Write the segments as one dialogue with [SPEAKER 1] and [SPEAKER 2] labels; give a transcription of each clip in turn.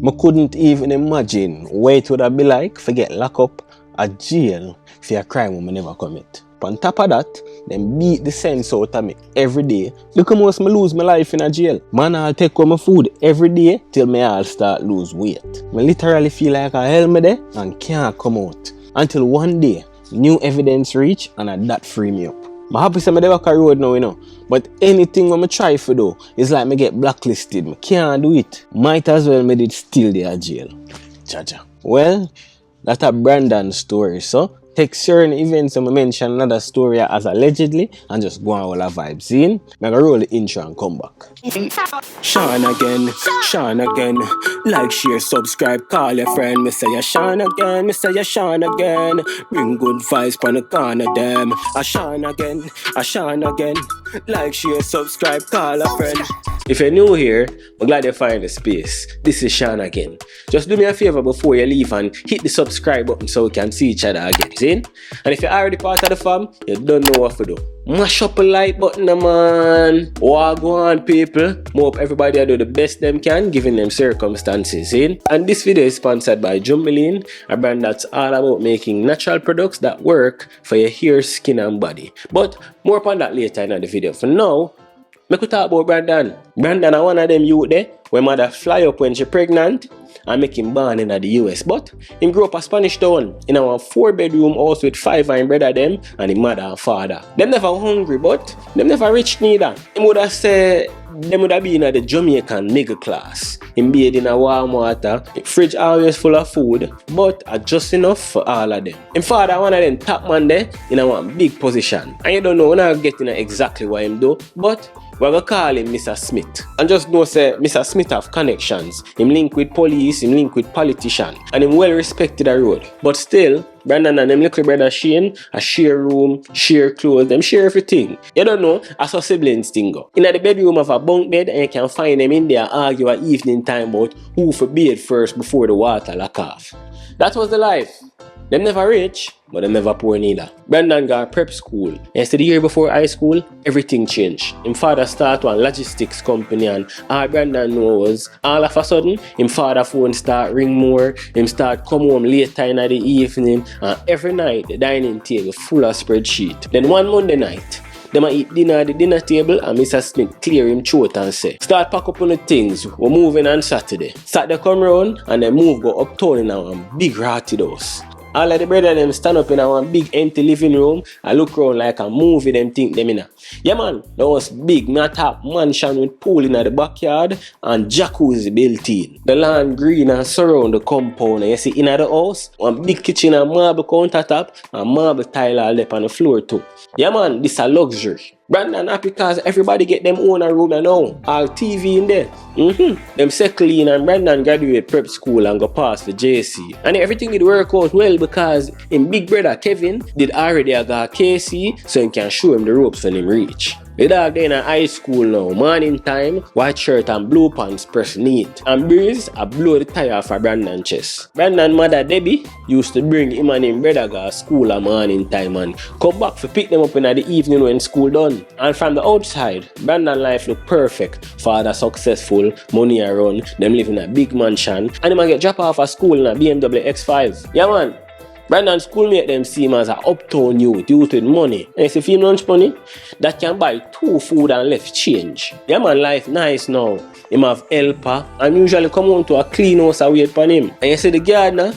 [SPEAKER 1] I couldn't even imagine what it would have been like to get locked up at jail for a crime I never commit. On top of that, them beat the sense out of me every day because I lose my life in a jail. Man, I'll take away my food every day till me all start lose weight. I literally feel like I held me there and can't come out. Until one day, new evidence reach and that free me up. I'm happy to say I road now, you know. But anything I try for do is like me get blacklisted. I can't do it. Might as well me did still there at jail. Jaja. Well, that's a Brandon story, so take certain events and mention another story as allegedly and just go on all the vibes in. I'm gonna roll the intro and come back.
[SPEAKER 2] Shawn again. Like, share, subscribe, call your friend. Me say ya Shawn again. Bring good vibes pon the corner them. Shawn again. Like, share, subscribe, call a friend.
[SPEAKER 1] If you're new here, I'm glad you find the space. This is Shawn again. Just do me a favor before you leave and hit the subscribe button so we can see each other again. See? And if you're already part of the fam, you don't know what to do. Mash up a like button, man. What go on, people? I hope everybody do the best them can, given them circumstances. See? And this video is sponsored by Jumbileen, a brand that's all about making natural products that work for your hair, skin, and body. But more upon that later in the video. For now, I could talk about Brandon. Brandon is one of them youth there where mother fly up when she pregnant and make him born in the US. But him grew up a Spanish town in a 4-bedroom house with 5 and brother them and his mother and father. Them never hungry, but them never rich neither. Him would have said them would have been in the Jamaican middle class. Him bathe in a warm water, fridge always full of food, but just enough for all of them. Him father one of them top man there in a one big position. And you don't know when I get in exactly what him do, but we're going to call him Mr. Smith. And just know say Mr. Smith have connections. Him link with police, him link with politicians. And him well respected a road. But still, Brandon and them little brother Shane, a share room, share clothes, them share everything. You don't know, as a siblings thing go. In the bedroom of a bunk bed and you can find them in there argue at evening time about who for bathe first before the water lock off. That was the life. Them never rich, but them never poor neither. Brandon got prep school. And the year before high school, everything changed. Him father started one logistics company and all Brandon knows, all of a sudden, him father phone start ring more, him start come home later in the evening, and every night the dining table full of spreadsheet. Then one Monday night, them a eat dinner at the dinner table and Mr. Smith clear him throat and say, start pack up on the things, we're moving on Saturday. Saturday come round and then move go uptown in our big ratty house. All of the brother them stand up in our big empty living room and look around like a movie them think them in a. Yeah man, that was big, me a top mansion with pool in the backyard and jacuzzi built in. The lawn green and surround the compound and you see in the house, one big kitchen and marble countertop and marble tile all up on the floor too. Yeah man, this a luxury. Brandon happy because everybody get them own a room now. All TV in there. Them settle in and Brandon graduate prep school and go pass for JC. And everything did work out well because him big brother Kevin did already got KC so he can show him the ropes when him reach. The dog then in high school now, morning time, white shirt and blue pants press neat. And Breeze a blow the tire for Brandon chest. Brandon mother Debbie used to bring him and him brother go to school at morning time and come back to pick them up in the evening when school done. And from the outside, Brandon life look perfect. Father successful, money around, them live in a big mansion, and him get drop off at school in a BMW X5. Yeah man. Brandon's schoolmate them see him as an uptown youth with money. And if you lunch money, that can buy 2 food and left change. Yeah man, life nice now. Him have helper and usually come home to a clean house and wait for him. And you see the gardener,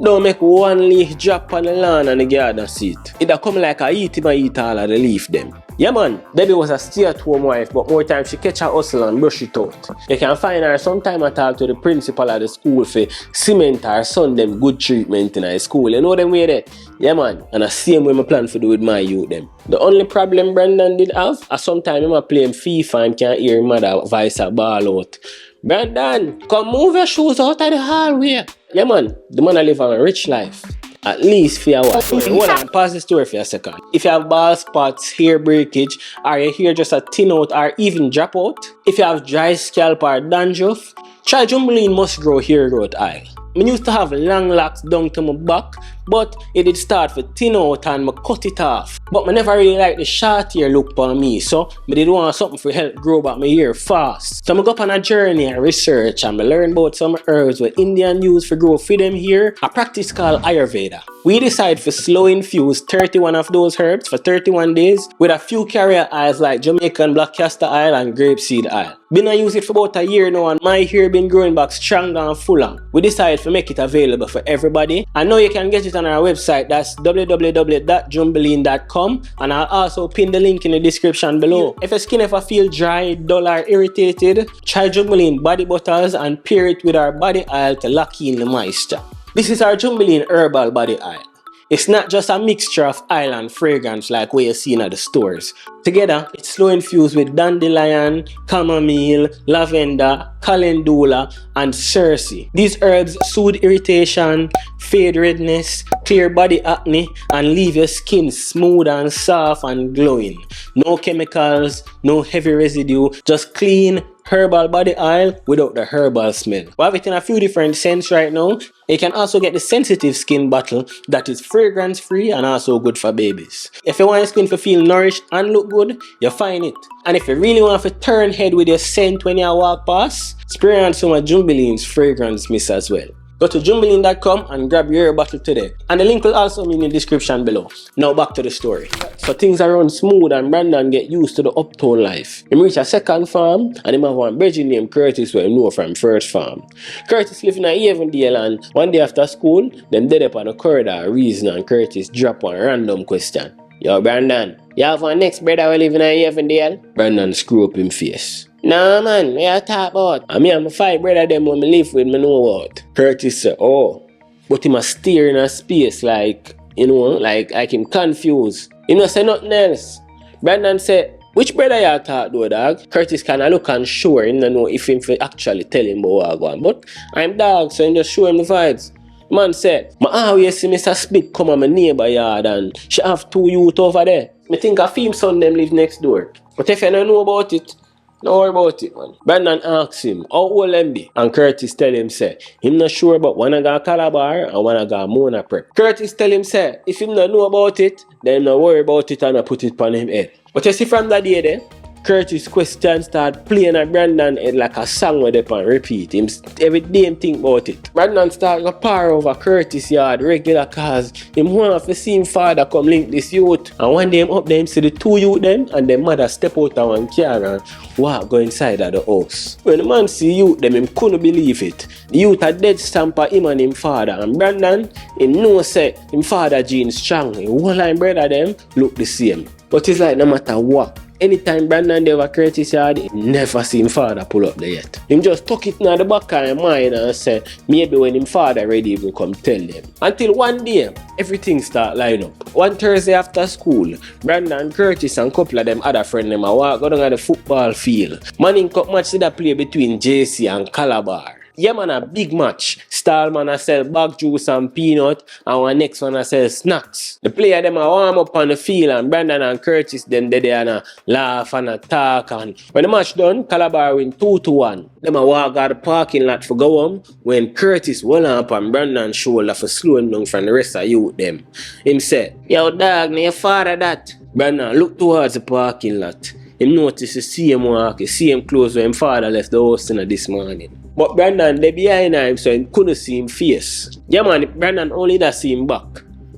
[SPEAKER 1] don't make one leaf drop on the lawn and the gardener seat. It'll come like a eat him and eat all of the leaf them. Yeah man, Debbie was a stay-at-home wife, but more time she catch her hustle and brush it out. You can find her sometime I talk to the principal of the school for cement her son them good treatment in her school. You know them way that? Yeah man, and the same way I plan to do with my youth them. The only problem Brandon did have, is sometimes I'm playing FIFA and can't hear him mother voice a ball out. Brandon, come move your shoes out of the hallway. Yeah man, the man live a rich life. At least for your wife. Hold on, pause the story for a second. If you have bald spots, hair breakage, or your hair just a thin out or even drop out, if you have dry scalp or dandruff, try Jumbileen Must Grow Hair Growth Oil. I used to have long locks down to my back, but it did start to thin out and I cut it off. But I never really liked the short hair look on me, so I did want something to help grow back my hair fast. So I go up on a journey and research and I learn about some herbs where Indian use for grow for them here, a practice called Ayurveda. We decide to slow infuse 31 of those herbs for 31 days with a few carrier oils like Jamaican black castor oil and grapeseed oil. Been use it for about a year now and my hair been growing back stronger and fuller. We decided to make it available for everybody. I know you can get it on our website, that's www.jumbileen.com, and I'll also pin the link in the description below. If your skin ever feel dry, dull or irritated, try Jumbileen body butters and pair it with our body oil to lock in the moisture. This is our Jumbileen Herbal body oil. It's not just a mixture of oil and fragrance like what you see in the stores. Together, it's slow infused with dandelion, chamomile, lavender, calendula, and cerci. These herbs soothe irritation, fade redness, clear body acne, and leave your skin smooth and soft and glowing. No chemicals, no heavy residue, just clean, herbal body oil without the herbal smell. We have it in a few different scents right now. You can also get the sensitive skin bottle that is fragrance free and also good for babies. If you want your skin to feel nourished and look good, you find it. And if you really want to turn head with your scent when you walk past, spray on some of Jumbileen's fragrance mist as well. Go to jumbileen.com and grab your bottle today. And the link will also be in the description below. Now back to the story. So things are run smooth and Brandon get used to the uptown life. He reach a second farm and him have one brethren named Curtis where he know from first farm. Curtis live in a Avondale and one day after school, them dead up on the corridor reason and Curtis drop one random question. Yo Brandon, you have one next brother who live in a Avondale? Brandon screw up him face. Nah man, what you talk about? I mean, I'm a 5 brother them when I live with me know about. Curtis said, oh. But he must steer in a space like, you know, like him confused. You know, say nothing else. Brandon said, which brother you talk to, dog? Curtis kinda look unsure, he don't know if him actually tell him about what I want. But I'm dog, so he just show him the vibes. Man said, I always see Mr. Smith come on my neighbor yard and she have 2 youth over there. I think a film son them live next door. But if you don't know about it, don't worry about it, man. Brandon asks him, how old him be? And Curtis tell him, say, him not sure about one I got Calabar and one I got Mona Prep. Curtis tell him, say, if him not know about it, then not worry about it and I put it on him head. But you see from that day there, Curtis' question start playing at Brandon head like a song where they can repeat. Him every day him think about it. Brandon start to par over Curtis' yard regular cause him want to see him father come link this youth. And one day him up there him see the 2 youth them and their mother step out of one car and walk go inside of the house. When the man see youth them him couldn't believe it. The youth a dead stamp of him and him father and Brandon him know say him father gene strong. Him whole line brother them look the same. But it's like no matter what. Anytime Brandon dey over Curtis yard, he never see him father pull up there yet. Him just tuck it in the back of his mind and say, maybe when him father ready, he will come tell them. Until one day, everything start line up. One Thursday after school, Brandon, Curtis and couple of them other friends them walk go down at the football field. Morning cup match did a play between JC and Calabar. Yeah man, a big match. Stallman a sell bag juice and peanut and one next one a sell snacks. The player them a warm up on the field and Brandon and Curtis them they and a laugh and a talk and when the match done, Calabar win 2-1. Them a walk out the parking lot for go home when Curtis went up on Brandon's shoulder for slow him down from the rest of youth them. Him said, yo dog, na your father that. Brandon look towards the parking lot. Him notice the same walk, the same clothes when him father left the house in this morning. But Brandon, they behind him so he couldn't see him face. Yeah man, Brandon only that see him back.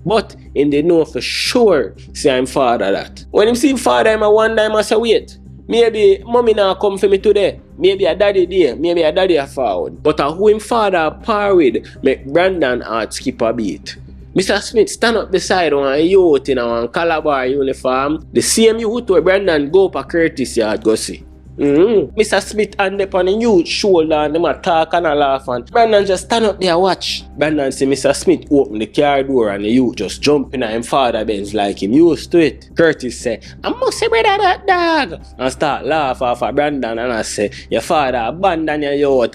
[SPEAKER 1] But him they know for sure see him father that. When him see him father, him a one time I say wait. Maybe mommy now come for me today. Maybe a daddy there. Maybe a daddy a forward. But who him father par with make Brandon heart skip a beat. Mr. Smith stand up beside one youth in one Calabar uniform. The same youth where Brandon go up a Curtis yard go see. Mr. Smith hand up on the youth shoulder and them a talk and a laugh and Brandon just stand up there watch. Brandon see Mr. Smith open the car door and the youth just jump in at him father Benz like him used to it. Curtis say, I must say brother that dog. And start laugh off of Brandon and I say, your father abandon your youth.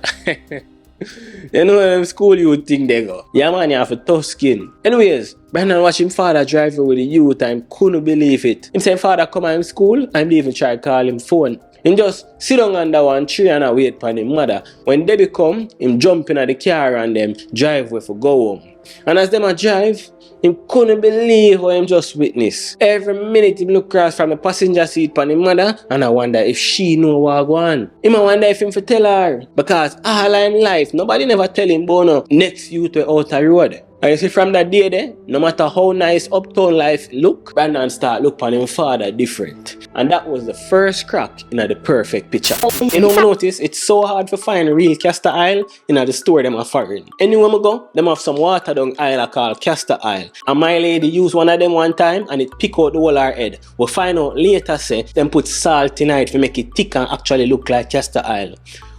[SPEAKER 1] You know them school youth thing they go. Yeah man, you have a tough skin. Anyways, Brandon watch him father driving with the youth and couldn't believe it. Him say father come at him school and even try to call him phone. Him just sit down under one tree and wait for him mother. When Debbie come, him jump in the car and them drive where for go home. And as them a drive, him couldn't believe what him just witnessed. Every minute him look across from the passenger seat for him mother and I wonder if she know what go on. Him a wonder if him for tell her. Because all in life, nobody never tell him about no next youth way out the road. And you see from that day there, no matter how nice uptown life look, Brandon start look upon him father different. And that was the first crack in the perfect picture. You know, I notice it's so hard to find real castor oil in the store them are foreign. Anywhere I go, them have some water down oil called castor oil. And my lady used one of them one time and it pick out the whole her head. We'll find out later say them put salt in it to make it thick and actually look like castor oil.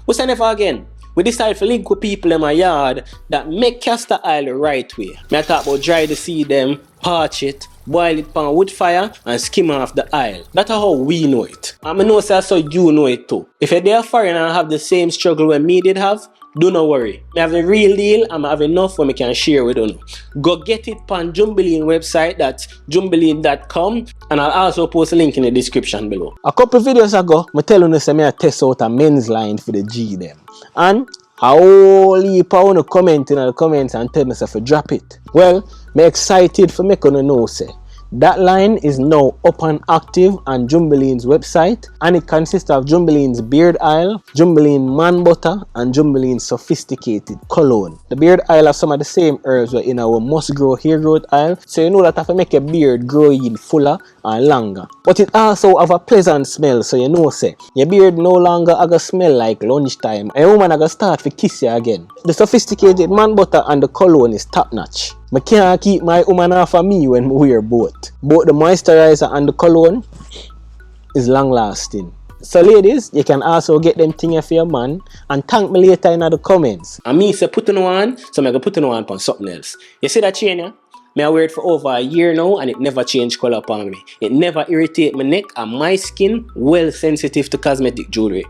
[SPEAKER 1] We say never again. We decide to link with people in my yard that make castor oil the right way. I talk about dry the seed them, parch it, boil it on wood fire and skim off the oil. That's how we know it. And I know so you know it too. If you're there foreign and have the same struggle when me did have, do not worry. I have the real deal and I have enough where I can share with you. Go get it on Jumbileen website, that's jumbileen.com, and I'll also post a link in the description below. A couple videos ago, I tell you I test out a men's line for the G them. And a whole heap of comment in the comments and tell myself to drop it. Well, I'm excited for me to know say that line is now up and active on Jumbileen's website, and it consists of Jumbileen's beard oil, Jumbileen man butter, and Jumbileen's sophisticated cologne. The beard oil has some of the same herbs that in our must grow hair growth oil, so you know that if you make a beard grow in fuller and longer. But it also have a pleasant smell, so you know say your beard no longer gonna smell like lunchtime and a woman gonna start to kiss you again. The sophisticated man butter and the cologne is top notch. I can't keep my woman off of me when we wear both. Both the moisturizer and the cologne is long lasting. So ladies, you can also get them things for your man and thank me later in the comments. And me say put on one, so I'm going to put on one on something else. You see that chain, yeah? I wear it for over a year now and it never changed color upon me. It never irritate my neck and my skin well sensitive to cosmetic jewelry.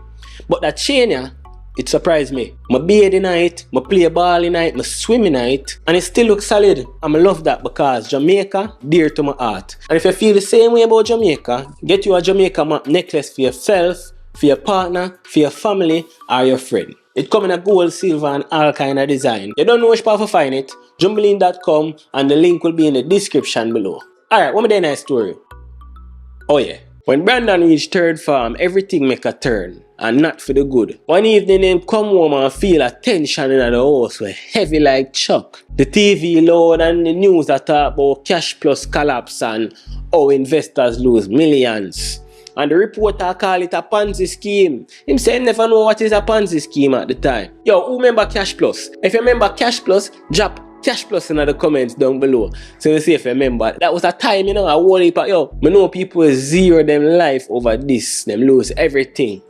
[SPEAKER 1] But that chain, yeah, it surprised me. I bathe in it, I play ball in it, I swim in it, and it still looks solid. And I love that because Jamaica dear to my heart. And if you feel the same way about Jamaica, get you a Jamaica map necklace for yourself, for your partner, for your family, or your friend. It comes in a gold, silver, and all kind of design. You don't know which part to find it, Jumbileen.com, and the link will be in the description below. Alright, one more nice story. Oh yeah. When Brandon reached third farm, everything make a turn, and not for the good. One evening, him come home and feel a tension in the house were heavy like chalk. The TV loud and the news that talk about cash plus collapse and how investors lose millions. And the reporter call it a Ponzi scheme. Him say never know what is a Ponzi scheme at the time. Yo, who remember Cash Plus? If you remember Cash Plus, drop Cash Plus in the comments down below. So you see if you remember. That was a time, you know, I whole heap of, yo, I know people zero them life over this. Them lose everything.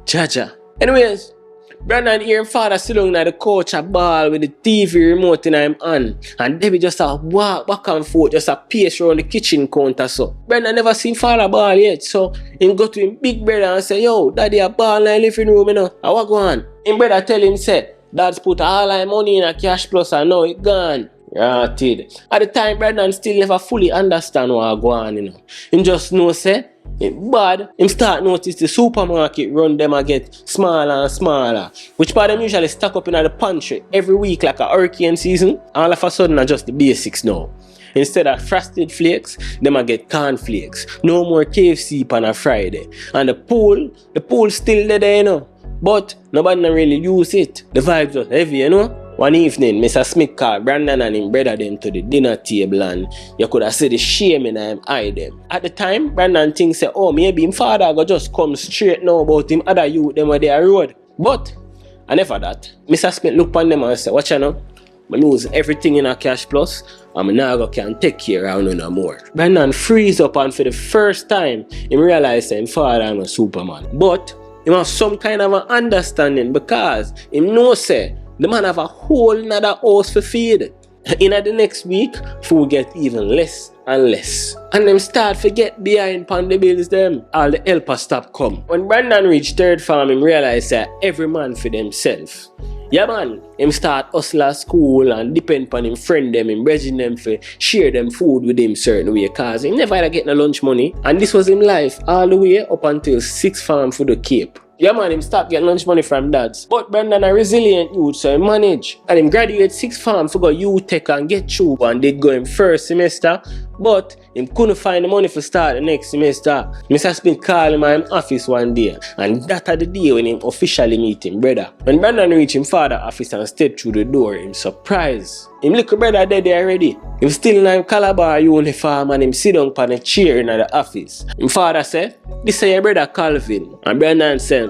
[SPEAKER 1] Jaja. Anyways, Brandon here and father sit down at the couch a ball with the TV remote in him hand. And Debbie just a walk back and forth, just a pace around the kitchen counter so. Brandon never seen father ball yet, so he go to him big brother and say, yo, daddy a ball in the living room, you know. And what go on? Him brother tell him, say, dad's put all our money in a Cash Plus and now it gone. Rotted. At the time, Brandon still never fully understand what go on, you know. Him just know, say, it bad. Him start notice the supermarket run them a get smaller and smaller. Which part them usually stack up in the pantry every week like a hurricane season. All of a sudden are just the basics now. Instead of frosted flakes, them a get corn flakes. No more KFC on a Friday. And the pool still there, you know. But nobody really use it. The vibes was heavy, you know. One evening, Mr. Smith called Brandon and him brother them to the dinner table and you could have seen the shame in him eye them. At the time, Brandon thinks, oh, maybe him father go just come straight now about him other youth them where they are road. But, I never that. Mr. Smith look on them and say, watch you know, I lose everything in a Cash Plus and I now can take care of no more. Brandon freeze up and for the first time, he realized that him father am a Superman. But, he have some kind of an understanding because him know say, the man have a whole nother house for feed. In the next week, food get even less and less. And them start to get behind on the bills them. All the helpers stop come. When Brandon reached third farm, him realized that every man for themselves. Yeah man, him start hustle at school and depend on him friend them, him brethren them for share them food with him certain way cause him never had get no lunch money and this was him life all the way up until 6th form for the Cape. Yeah man, him stop getting lunch money from dads. But Brandon a resilient youth so he manage. And him graduate 6th form for go U-Tech and get through and did go in first semester. But him couldn't find the money for start the next semester. Mr. Smith called him at him office one day. And that the day when him officially meet him brother. When Brandon reach him father office and step through the door, him surprised. Him little brother dead there already. Him still in him Calabar uniform and him sit down on a chair in the office. Him father said, "This is your brother Calvin." And Brandon said,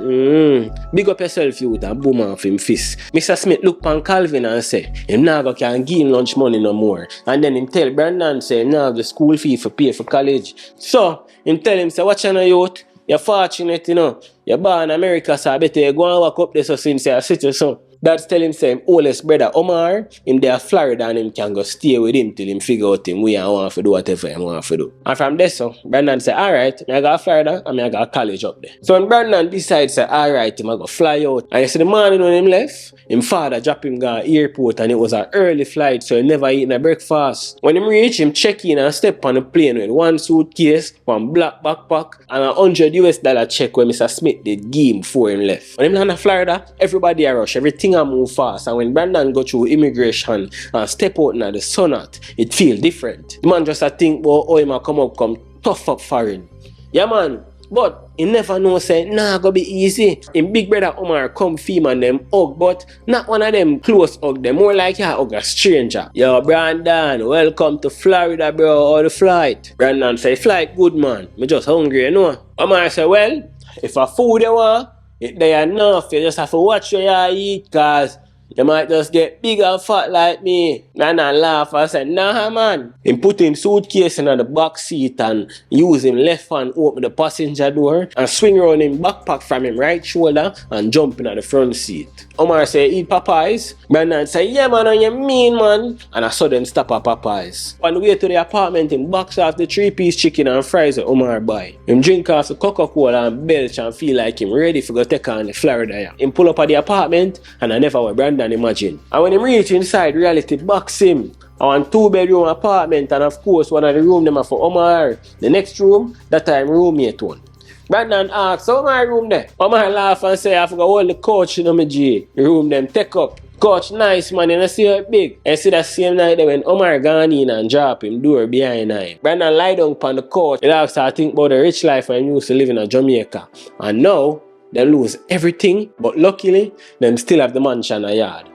[SPEAKER 1] "Big up yourself youth," and boom off him fist. Mr. Smith look on Calvin and say, him now can't give him lunch money no more. And then him tell Brandon say, him now have the school fee for pay for college. So, him tell him say, "Watch on youth, you're fortunate, you know. You're born in America, so I better you go and walk up there so since you're a citizen." Dad's tell him say him oldest brother Omar, him there Florida and him can go stay with him till him figure out him way and want to do whatever him want to do. And from there so, Brandon say, alright, I got Florida and I got college up there. So when Brandon decides say, alright, him I go fly out. And you see the morning when him left, him father drop him go airport and it was an early flight so he never eaten a breakfast. When him reach, him check in and step on the plane with one suitcase, one black backpack and $100 check when Mr. Smith did give him before him left. When him land in Florida, everybody a rush, everything I move fast, and when Brandon go through immigration and step out in the sun out, it feel different. The man just a think about how him a come tough up foreign. Yeah man, but he never know say nah go be easy. Him big brother Omar come fee man them hug, but not one of them close hug them, more like ya hug a stranger. Yo Brandon, welcome to Florida bro, how the flight? Brandon say flight good man, me just hungry you know. Omar say well, if a food you want, it there enough, you just have to watch what you eat cause you might just get big and fat like me. And I laugh and say, nah man. He put him suitcase in the back seat and use him left hand open the passenger door and swing around him backpack from him right shoulder and jump in the front seat. Omar say, eat Popeyes. Brandon say, yeah man, and you mean man. And I saw them stop at Popeyes. On the way to the apartment, him box off the 3-piece chicken and fries that Omar buy. Him drink off the Coca-Cola and belch and feel like him ready for go take on the Florida. Yeah. Him pull up at the apartment and I never were Brandon imagine. And when him reach inside, reality box him. I want 2-bedroom apartment and of course one of the room them are for Omar. The next room, that time roommate one. Brandon asks, how my room there? Omar laugh and say, I forgot all the couch in my G. The room them take up. Couch nice man, you know see how it big. And see that same night there when Omar gone in and drop him door behind him. Brandon lie down upon the couch. He asks I think about the rich life when he used to live in Jamaica. And now, they lose everything, but luckily, them still have the mansion and yard.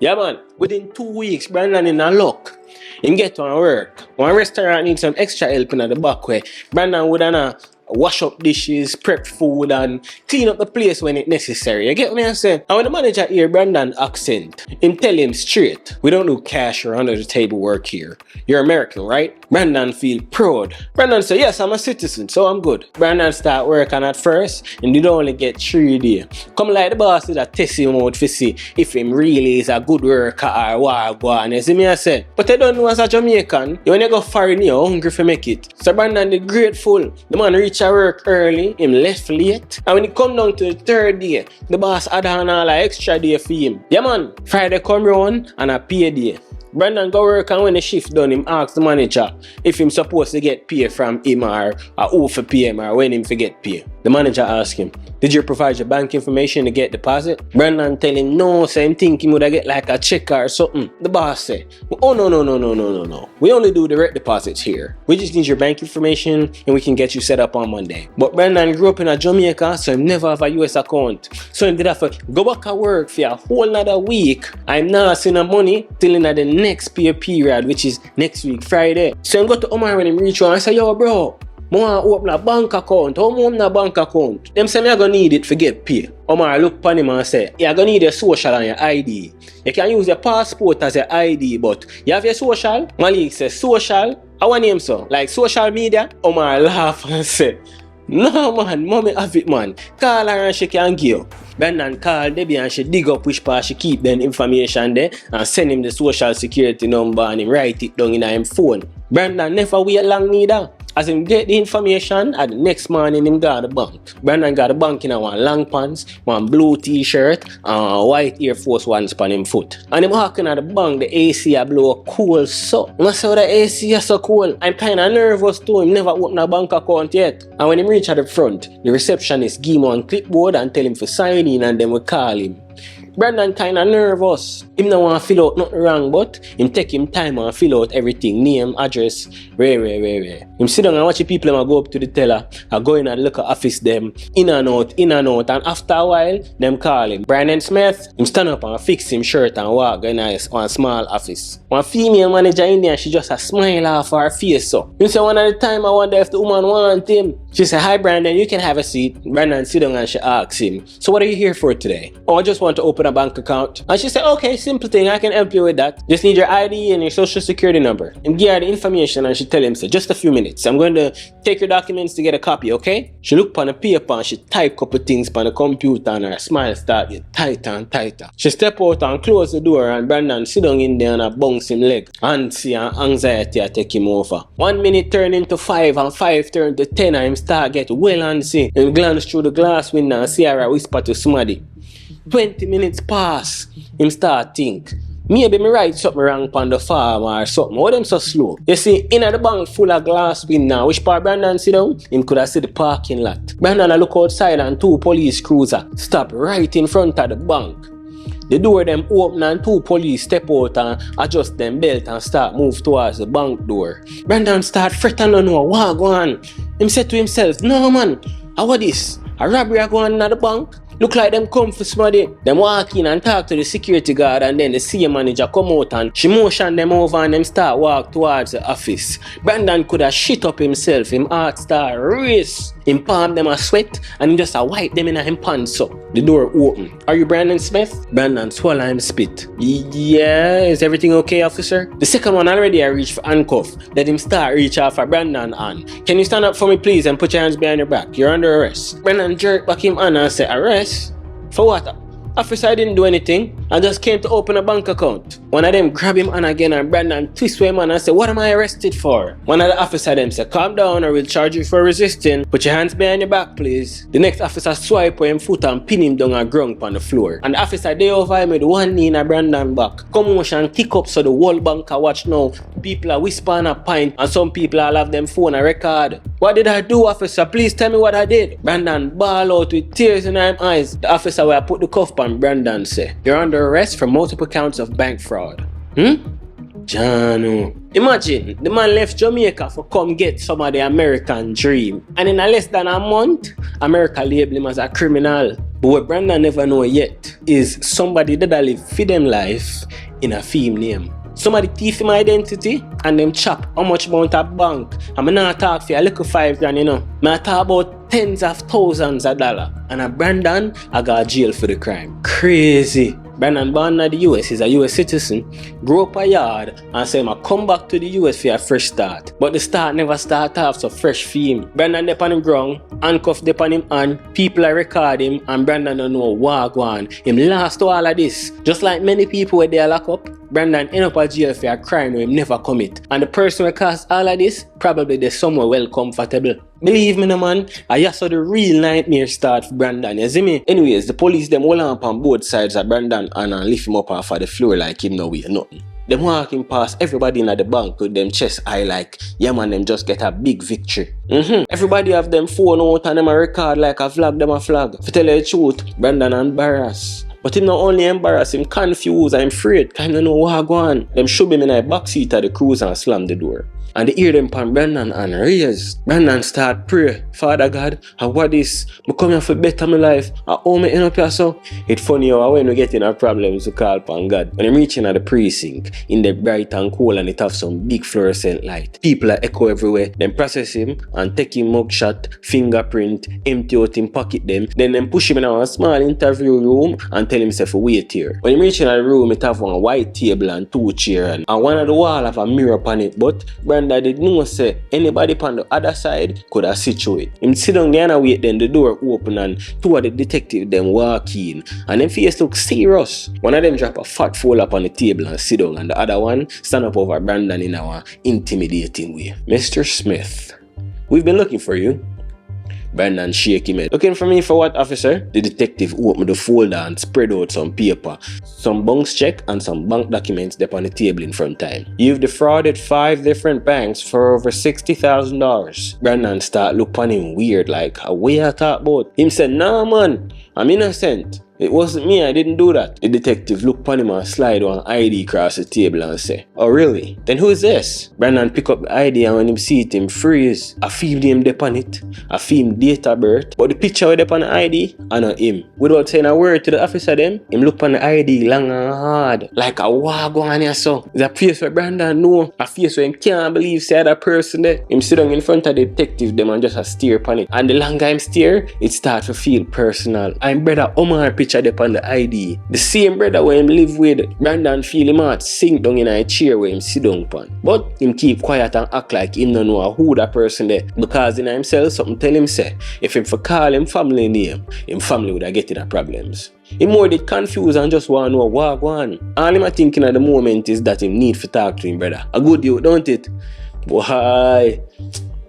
[SPEAKER 1] Yeah man, within 2 weeks, Brandon in a luck. Him get to work. One restaurant needs some extra help in the back way. Brandon would wash up dishes, prep food and clean up the place when it's necessary. You get what I'm saying? And when the manager hear Brandon's accent, him tell him straight, we don't do cash or under the table work here. You're American, right? Brandon feel proud. Brandon say, yes, I'm a citizen, so I'm good. Brandon start working at first and did only get 3 days. Come like the boss did a test him out to see if him really is a good worker or what go on. You see me I say? But I don't know as a Jamaican, when you go foreign, you're hungry for make it. So Brandon did grateful. The man reach a work early, him left late. And when he come down to the 3rd day, the boss add on all an extra day for him. Yeah man, Friday come round and a pay day. Brandon go work and when the shift done, him ask the manager if him supposed to get pay from him or who for pay him or when him for get pay. The manager ask him, did you provide your bank information to get deposit? Brandon tell him no, so him think he would get like a check or something. The boss say, oh no. We only do direct deposits here. We just need your bank information and we can get you set up on Monday. But Brandon grew up in Jamaica, so he never have a US account. So he did have to go back to work for a whole another week. I'm not seeing the money till in the next pay period, which is next week, Friday. So I go to Omar when him reach out and say, yo bro, I want to open a bank account. How much open a bank account? Them say me I gonna need it for get pay. Omar look upon him and say, you're gonna need your social and your ID. You can use your passport as your ID, but you have your social? Malik says, social? I want name so, like social media? Omar laugh and say, no man, mommy have it man. Call her and she can give you. Brandon call Debbie and she dig up which part she keep them information there and send him the social security number and him write it down in him phone. Brandon never wait long neither. As him get the information, at the next morning him got the bank. Brandon got the bank in a one long pants, one blue t-shirt, and a white Air Force Ones on him foot. And him walking at the bank, the AC a blow cool so. I must say the AC is so cool. I'm kinda nervous too, him never open a bank account yet. And when him reach at the front, the receptionist give him one clipboard and tell him to sign in and then we call him. Brandon kinda nervous. Him no want to fill out nothing wrong, but him take him time and fill out everything. Name, address, where. Him sit down and watch the people and go up to the teller and go in and look at office them. In and out. And after a while, them call him. Brandon Smith, him stand up and fix him shirt and walk in a small office. One female manager in there, she just a smile off her face so. Him say one at the time, I wonder if the woman want him. She say, hi Brandon, you can have a seat. Brandon sit down and she asks him, so what are you here for today? Oh, I just want to open a bank account. And she said, okay, simple thing, I can help you with that. Just need your ID and your social security number. And give her the information and she tell him, so just a few minutes. I'm going to take your documents to get a copy, okay? She look on the paper and she type couple things on the computer and her smile start get tighter and tighter. She step out and close the door and Brandon sit down in there and I bounce him leg. Antsy and anxiety take him over. 1 minute turn into 5 and 5 turn to 10 and him start get well antsy. And glance through the glass window and see her whisper to somebody. 20 minutes pass, him start think. Maybe me write something wrong on the farm or something. Why them so slow? You see, in the bank full of glass window, which part Brandon sit down? Him could have see the parking lot. Brandon look outside and 2 police cruiser stop right in front of the bank. The door them open and 2 police step out and adjust them belt and start move towards the bank door. Brandon start fret and don't know what go on. Him said to himself, no man, how what this? A robbery a go on at the bank? Look like them come for somebody. Them walk in and talk to the security guard and then the CA manager come out and she motion them over and them start walk towards the office. Brandon could have shit up himself. Him heart start race. Him palm them a sweat and he just a wipe them in him pants up. The door open. Are you Brandon Smith? Brandon swallow him spit. Yeah, is everything okay, officer? The second one already I reach for handcuff. Let him start reach out for Brandon hand. Can you stand up for me please and put your hands behind your back? You're under arrest. Brandon jerk back him hand and say, arrest? For what? Officer, I didn't do anything. I just came to open a bank account. One of them grab him on again and Brandon twist him on and say, what am I arrested for? One of the officer them say, calm down or we'll charge you for resisting. Put your hands behind your back, please. The next officer swipe with him foot and pin him down and ground on the floor. And the officer they over him with one knee in a Brandon back. Commotion kick up so the whole bank can watch now. People are whispering a pint and some people all have them phone a record. What did I do, officer? Please tell me what I did. Brandon ball out with tears in his eyes. The officer where I put the cuff on Brandon say, you're under arrest for multiple counts of bank fraud. Jano. Imagine, the man left Jamaica for come get some of the American dream. And in a less than a month, America label him as a criminal. But what Brandon never know yet is somebody that live for them life in a theme name. Somebody thief him identity and them chop how much amount of bank. I'm not talk for a little 5 grand, you know. I talk about tens of thousands of dollars. And a Brandon, I got jail for the crime. Crazy. Brandon born in the US, he's a US citizen, grew up a yard and say I come back to the US for a fresh start. But the start never start off so fresh for him. Brandon dep on him ground, handcuff dep on him hand, people are record him and Brandon don't know what go on. Him lost to all of this. Just like many people where they lock up, Brandon end up at jail for a crime where him never commit. And the person who caused all of this, probably they're somewhere well comfortable. Believe me no man, I just saw the real nightmare start for Brandon, you see me? Anyways, the police them hold up on both sides of Brandon and lift him up off of the floor like him no way nothing. Them walking past everybody in the bank with them chest high like, yeah man, them just get a big victory. Everybody have them phone out and them a record like a flag them a flag. To tell you the truth, Brandon embarrassed. But him not only embarrassed, him confused, I'm afraid, kind of know what go on. Them should be in the backseat of the cruiser and slam the door. And they hear them pan Brandon and raise. Brandon start pray, Father God, I what this? I come here for better my life. I owe me end up here so. It's funny how when we get in our problems we call upon God. When I'm reaching at the precinct, in the bright and cool and it have some big fluorescent light. People are echo everywhere. Then process him and take him mugshot, fingerprint, empty out him pocket them. Then them push him in a small interview room and tell himself to wait here. When I'm reaching at the room, it have one white table and 2 chairs. And one of the wall have a mirror upon it. But Brandon did know say anybody on the other side could have situated. Him sit down there and wait, then the door open and 2 of the detectives them walk in and them face look serious. One of them drop a fat fold up on the table and sit down and the other one stand up over Brandon in our intimidating way. Mr. Smith, We've been looking for you. Brandon shake him head. Looking for me for what, officer? The detective opened the folder and spread out some paper, some bounce check and some bank documents up on the table in front of him. You've defrauded 5 different banks for over $60,000. Brandon start look on him weird like, what you talk about? Him said, nah man, I'm innocent. It wasn't me, I didn't do that. The detective looked upon him and slide one ID across the table and say, oh really? Then who is this? Brandon pick up the ID and when him see it, him freeze. I feel him dip on it. I feel him date of birth. But the picture with on the ID, I know him. Without saying a word to the officer them, him look on the ID long and hard. Like a war going on here so. It's a face where Brandon know. A face where him can't believe say that person there. Him sit down in front of the detective them and just a stare upon it. And the longer him stare, it start to feel personal. I'm brother Omar picture upon the ID. The same brother where him live with, Brandon feel him heart sink down in a chair where him sit down upon. But him keep quiet and act like him don't know who that person there. Because in himself something tell him say, if him for call him family name, him family would have get in a problems. Him more did confused and just want to know what one. All him a thinking at the moment is that him need to talk to him brother. A good you, don't it? Boy,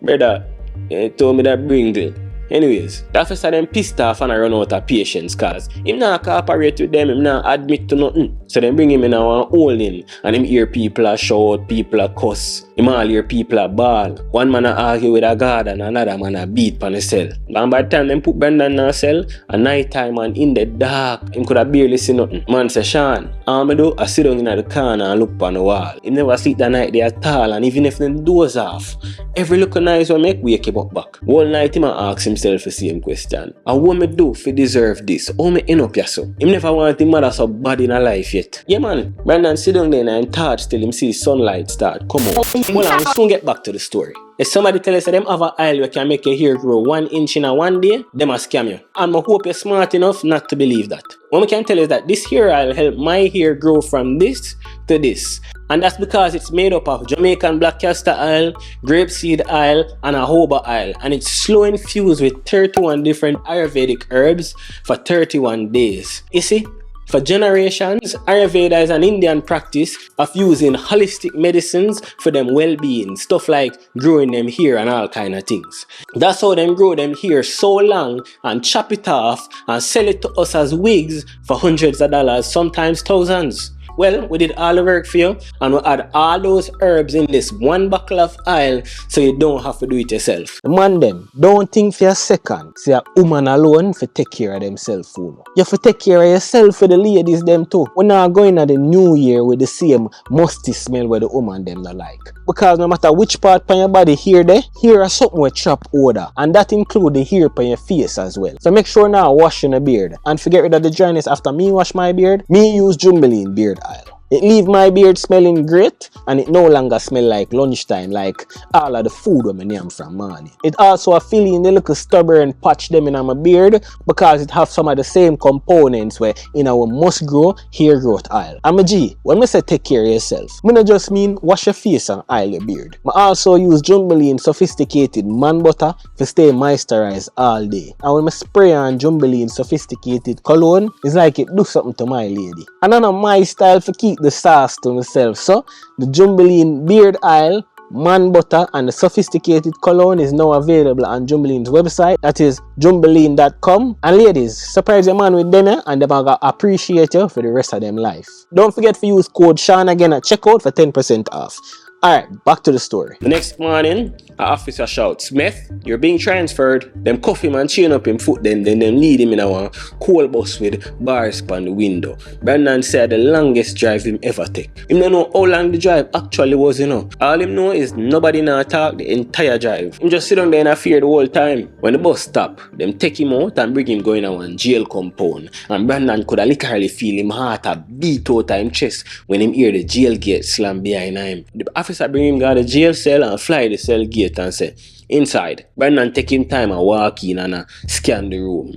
[SPEAKER 1] brother, you told me that Jingle. Anyways, the officer them pissed off and I run out of patience cause him not cooperate with them, him not admit to nothing. So them bring him in a holding and him hear people a shout, people a cuss. Him all hear people a bawl. One man a argue with a guard and another man a beat pan a cell. And by the time them put Brandon in a cell, at night time and in the dark, him could have barely see nothing. Man say, Shawn, all me do, I sit down in the corner and look on the wall. Him never sleep that night there at all and even if them doors off, every look nice will make wake him up back. One night him a ask himself the same question. And what me do if deserve this? How me end up here so? Him never want him mother so bad in a life yet. Yeah man, Brandon sit down there and thoughts till him see sunlight start come out. Well, I'll soon get back to the story. If somebody tell us that them have an aisle where can make your hair grow 1 inch in a 1 day, them a scam you. And I hope you're smart enough not to believe that. What we can tell is that this hair oil help my hair grow from this to this. And that's because it's made up of Jamaican black castor oil, grapeseed oil, and a jojoba oil. And it's slow infused with 31 different Ayurvedic herbs for 31 days. You see? For generations, Ayurveda is an Indian practice of using holistic medicines for them well-being, stuff like growing them hair and all kind of things. That's how them grow them hair so long and chop it off and sell it to us as wigs for hundreds of dollars, sometimes thousands. Well, we did all the work for you and we add all those herbs in this 1 bottle of oil so you don't have to do it yourself. Man them, don't think for a second, say a woman alone for take care of themselves. You have to take care of yourself for the ladies them too. We're not going at the new year with the same musty smell where the woman them not like. Because no matter which part of your body here are something with trap odor. And that include the hair on your face as well. So make sure now washing a beard. And forget rid of the dryness after me wash my beard. Me use Jumbileen beard oil. It leave my beard smelling great and it no longer smell like lunchtime like all of the food when I name from morning. It also a filling the little stubborn patch them in my beard because it have some of the same components where in our must grow hair growth oil. I'm a G, when I say take care of yourself, I don't just mean wash your face and oil your beard. I also use Jumbileen sophisticated man butter to stay moisturized all day. And when I spray on Jumbileen sophisticated cologne, it's like it do something to my lady. And I know my style for keep the sauce to myself. So the Jumbileen beard oil, man butter and the sophisticated cologne is now available on Jumbileen's website, that is jumbileen.com. And ladies, surprise your man with them and they're gonna appreciate you for the rest of them life. Don't forget to use code Shawn again at checkout for 10% off. Alright, back to the story. The next morning, an officer shouts, Smith, you're being transferred. Them cuff him and chain up him foot then them lead him in a coal bus with bars on the window. Brandon said the longest drive him ever take. Him don't know how long the drive actually was, you know. All him know is nobody now talk the entire drive. Him just sit down there in a fear the whole time. When the bus stop, them take him out and bring him going to one jail compound. And Brandon could have literally feel him heart a beat out of him chest when him hear the jail gate slam behind him. The officer bring him to the jail cell and fly the cell gate and say, inside. Brandon take him time and walk in and scan the room.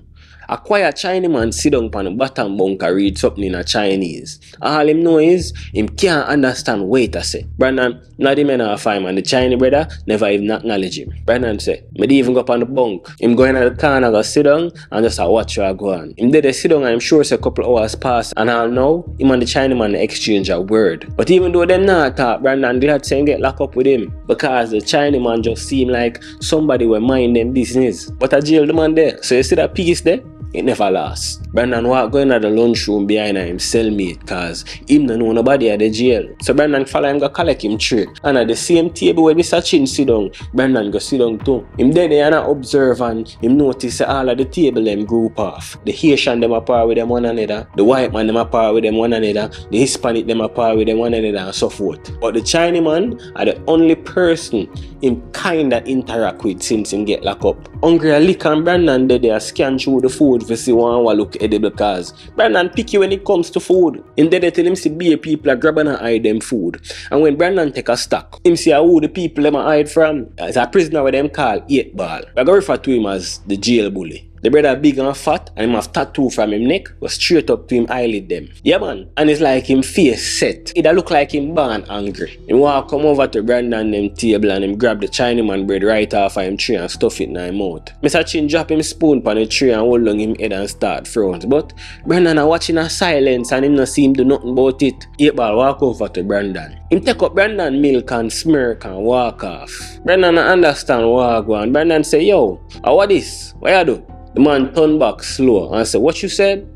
[SPEAKER 1] A quiet Chinese man sit down on the bottom bunk and read something in a Chinese. All him know is, him can't understand what I say. Brandon, not him enough find man. The Chinese brother never even acknowledge him. Brandon say, me didn't even go up on the bunk. Him going to the corner, go sit down and just watch what go on. Him did they sit down and I'm sure it's a couple hours pass and all now, him and the Chinese man exchange a word. But even though them not talk, Brandon glad saying get locked up with him because the Chinese man just seem like somebody will mind them business. But I jail the man there. So you see that piece there? It never lasts. Brandon walk going to the lunchroom behind him cellmate cause him don't know nobody at the jail. So Brandon follow him go collect him tray. And at the same table where Mr. Chin sit down, Brandon go sit down too. Him there and observe and him notice all of the table them group off. The Haitian them apart with them one another. The white man them apart with them one another. The Hispanic them apart with them one another and so forth. But the Chinese man are the only person him kinda interact with since him get locked up. Hungry a lick and Brandon they scan through the food to see one look edible cause Brandon picky when it comes to food. Him there tell him see beer people are grabbing and hide them food. And when Brandon take a stock, him see who the people them hide from. As a prisoner with them call 8 ball. I go refer to him as the jail bully. The brother big and fat and him have tattoo from him neck go straight up to him eyelid them. Yeah man, and it's like him face set. It look like him born angry. Him walk come over to Brandon them table and him grab the Chinese man bread right off of him tray and stuff it in his mouth. Mr. Chin drop him spoon on the tray and hold on him head and start frowns. But Brandon are watching a silence and him not see him do nothing about it. 8 ball walk over to Brandon. Him take up Brandon milk and smirk and walk off. Brandon understand what go on. Brandon say, yo, what this? What you do? The man turned back slow and said, what you said?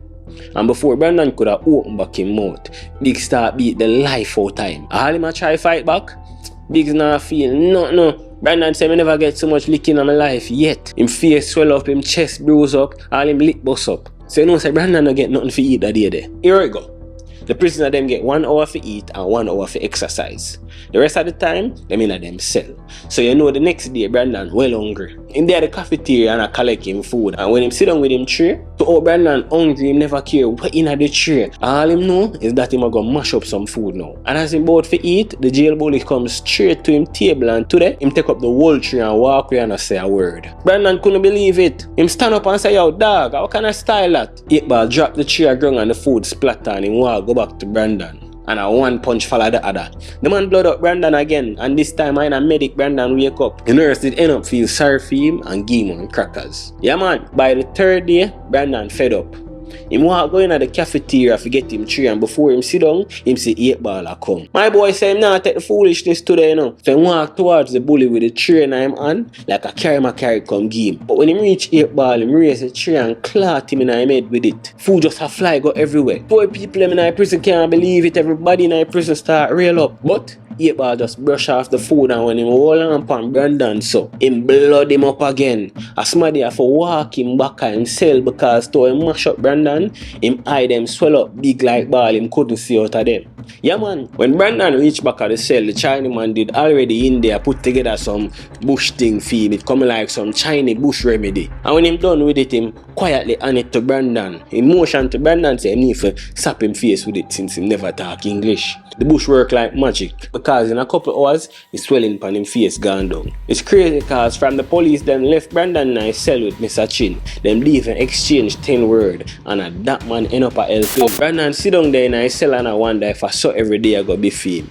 [SPEAKER 1] And before Brandon could have opened back his mouth, Big start beat the life out of him. All him a try fight back, Big's not feel no. Brandon said, I never get so much licking in my life yet. Him face swell up, him chest bruise up, all him lip bust up. So you know, say Brandon don't get nothing for eat that day there. Here we go. The prisoner them get 1 hour for eat and 1 hour for exercise. The rest of the time, them in a them cell. So you know the next day, Brandon well hungry. Him there at the cafeteria and I collect him food. And when him sit down with him tray, to Brandon hungry, him never care what in the tray. All him know is that him a go mash up some food now. And as him about for eat, the jail bully comes straight to him table and today, him take up the whole tray and walk away and say a word. Brandon couldn't believe it. Him stand up and say, yo dog, how can I style that? 8 ball drop the tray ground and the food splatter and him walk go back to Brandon. And a one punch follow the other. The man blood up Brandon again, and this time I a medic Brandon wake up. The nurse did end up feel sorry for him and give him crackers. Yeah man, by the 3rd day, Brandon fed up. Him walk going at the cafeteria to get him tray and before him sit down, him see 8 ball a come. My boy say him not take the foolishness today, you know. So him walk towards the bully with the tray in him hand, like a carry come give him. But when him reach 8 ball, him raise the tray and clot him in his head with it. Food just a fly go everywhere. Poor people in the prison can't believe it, everybody in the prison start rail up. But 8 ball just brush off the food and when him hold on upon Brandon so, him blood him up again. A somebody have to walk him back and cell because to him mash up Brandon, him eye them swell up big like ball, him couldn't see out of them. Yeah man, when Brandon reached back at the cell, the Chinese man did already in there put together some bush thing for him. It come like some Chinese bush remedy. And when him done with it, him quietly hand it to Brandon. In motion to Brandon say him need to sap him face with it since him never talk English. The bush work like magic because in a couple hours, his swelling pan him face gone down. It's crazy because from the police them left Brandon in his cell with Mr. Chin. Them leave and exchange 10 words and that man end up at help him. Brandon sit down there in his cell and I wonder if I saw every day I go be him.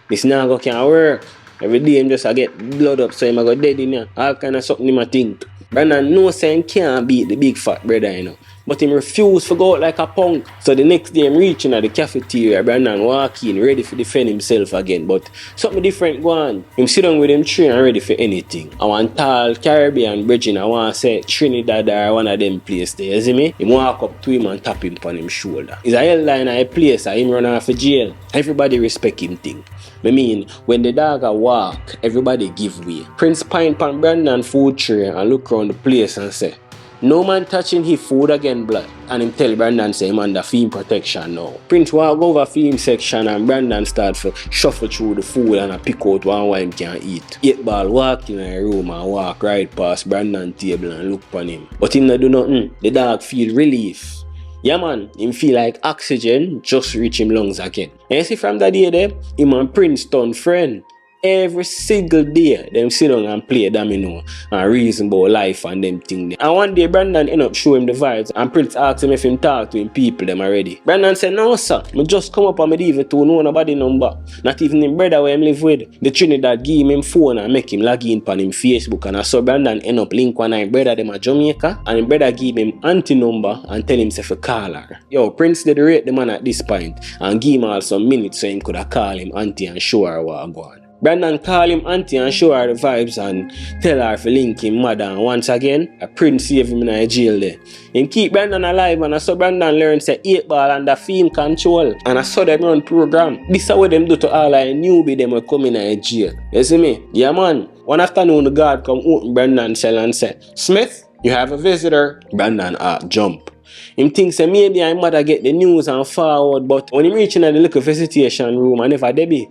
[SPEAKER 1] This now go can't work. Every day him just I get blood up so him I go dead in here. All kind of something him I think. Brandon knows saying can't beat the big fat brother, you know. But him refused to go out like a punk. So the next day him reaching at the cafeteria, Brandon walk in ready to defend himself again. But something different go on. Him sit down with him tray and ready for anything. I want tall Caribbean bridging, I want to say Trinidad or one of them places there, you see me? Him walk up to him and tap him on him shoulder. He's a headline at a place and him run off of jail. Everybody respect him thing. I mean, when the dog a walk, everybody give way. Prince pint pan Brandon food tray and look around the place and say, no man touching his food again, blood. And him tell Brandon say him under film protection now. Prince walk over film section and Brandon start to shuffle through the food and a pick out one him can eat. 8 ball walk in a room and walk right past Brandon table and look upon him. But him not do nothing. The dog feel relief. Yeah man, him feel like oxygen just reach him lungs again. And you see from that day there, him and Prince turn friend. Every single day, them sit down and play domino and reason about life and them thing. And one day, Brandon end up show him the vibes and Prince asked him if him talk to him people them already. Brandon said, no sir, me just come up and me even to know nobody number. Not even him brother where him live with. The Trinidad give him phone and make him log in on him Facebook. And I saw Brandon end up link one of him brother them at Jamaica. And him brother give him auntie number and tell him to call her. Yo, Prince did rate the man at this point and give him all some minutes so him could have call him auntie and show her what I go on. Brandon call him auntie and show her the vibes and tell her to link him mother, and once again, a Prince save him in a jail there. Him keep Brandon alive and I saw Brandon learn say 8 ball under film control and I saw them run program. This is what them do to all I newbie them will come in a jail. You see me? Yeah man. One afternoon the guard come open Brandon's cell and say, Smith, you have a visitor. Brandon jump. Him thinks say maybe I mother get the news and forward, but when him reaching at the little visitation room and never Debbie,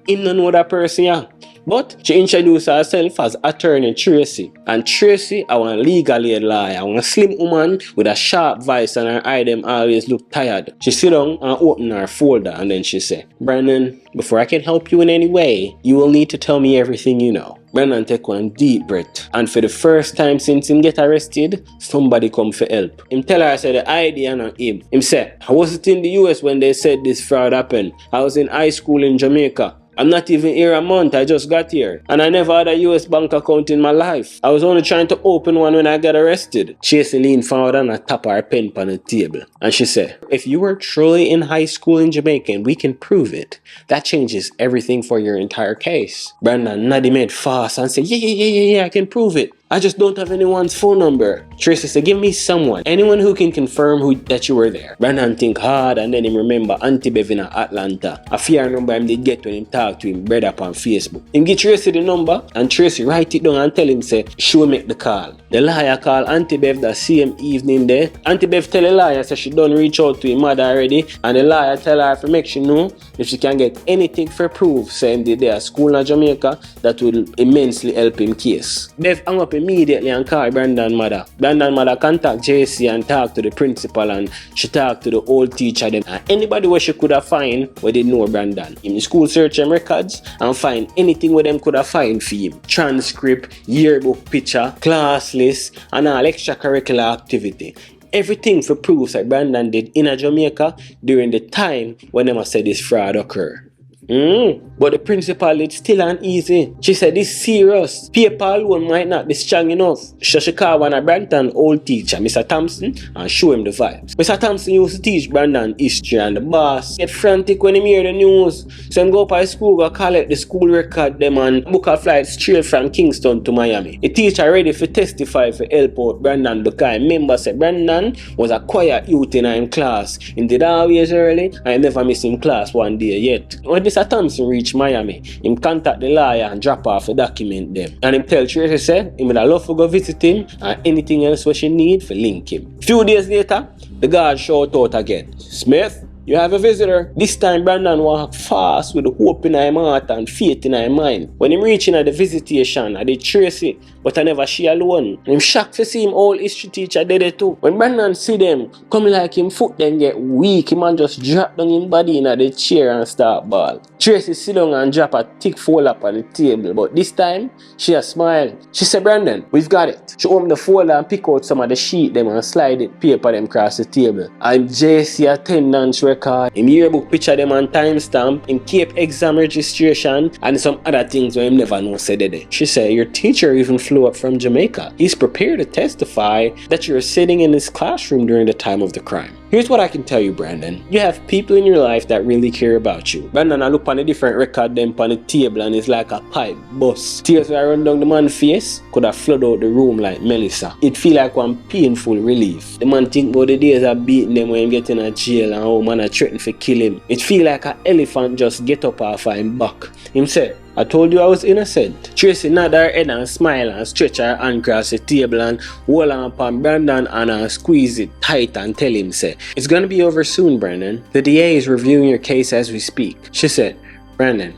[SPEAKER 1] him don't know that person yeah. But she introduced herself as attorney Tracy. And Tracy, I want legal aid lawyer. I want a slim woman with a sharp voice and her eye them always look tired. She sit down and open her folder and then she say, Brandon, before I can help you in any way, you will need to tell me everything you know. Brandon take one deep breath. And for the first time since him get arrested, somebody come for help. Him tell her say the idea not him. Him say, I wasn't in the US when they said this fraud happened. I was in high school in Jamaica. I'm not even here a month, I just got here. And I never had a US bank account in my life. I was only trying to open one when I got arrested. Tracy leaned forward and I tap her pen on the table. And she said, if you were truly in high school in Jamaican, we can prove it. That changes everything for your entire case. Brandon nodded made fast and said, yeah, I can prove it. I just don't have anyone's phone number. Tracy said, give me someone. Anyone who can confirm that you were there. Brandon think hard and then him remember Auntie Bev in Atlanta. A fear number him did get when him talk to him brother on Facebook. Him give Tracy the number and Tracy write it down and tell him say, she will make the call. The lawyer call Auntie Bev that same evening there. Auntie Bev tell the lawyer say she done reach out to him mother already. And the lawyer tell her to make she know if she can get anything for proof saying they at school in Jamaica that will immensely help him case. Bev hung up immediately and call Brandon's mother. Brandon's mother contact JC and talk to the principal and she talk to the old teacher them and anybody where she could have find where they know Brandon. In the school search them records and find anything where them could have find for him. Transcript, yearbook picture, class list and all extracurricular activity. Everything for proofs that Brandon did in Jamaica during the time when them said this fraud occurred. But the principal is still uneasy. She said this serious. Paper alone might not be strong enough. So she called one of Brandon's old teacher, Mr. Thompson, and show him the vibes. Mr. Thompson used to teach Brandon history and the boss get frantic when he hear the news. So him go up to school, go collect the school record them and book a flight straight from Kingston to Miami. The teacher ready for testify for help out Brandon because remember said Brandon was a quiet youth in him class. He did always early and never miss him class one day yet. When Mr. Thompson reached Miami, him contact the lawyer and drop off a document them. And him tell Tracy say him would love to go visit him and anything else what she need for link him. Few days later, the guard shout out again. Smith, you have a visitor. This time Brandon walked fast with hope in his heart and faith in his mind. When him reaching at the visitation, I did Tracy, but I never she alone. Him shocked to see him old history teacher did it too. When Brandon see them coming like him foot then get weak, him man just drop down him body in the chair and start ball. Tracy sit down and drop a thick folder up on the table, but this time she a smile. She said, Brandon, we've got it. She opened the folder and pick out some of the sheet them and slide it paper them across the table. I'm JC attendance record, him yearbook picture them and timestamp, him Cape exam registration and some other things where him never know said it. She said, your teacher even flew up from Jamaica. He's prepared to testify that you were sitting in his classroom during the time of the crime. Here's what I can tell you, Brandon. You have people in your life that really care about you. Brandon, I look on a different record them on the table and it's like a pipe bust. Tears that run down the man's face could have flooded out the room like Melissa. It feel like one painful relief. The man think about the days of beating them when him get in a jail and how man a threaten to kill him. It feel like an elephant just get up off of him back. Him said, I told you I was innocent. Tracy nod her head and smile and stretch her hand across the table and hold on upon Brandon and squeeze it tight and tell him, say, it's gonna be over soon, Brandon. The DA is reviewing your case as we speak. She said, Brandon,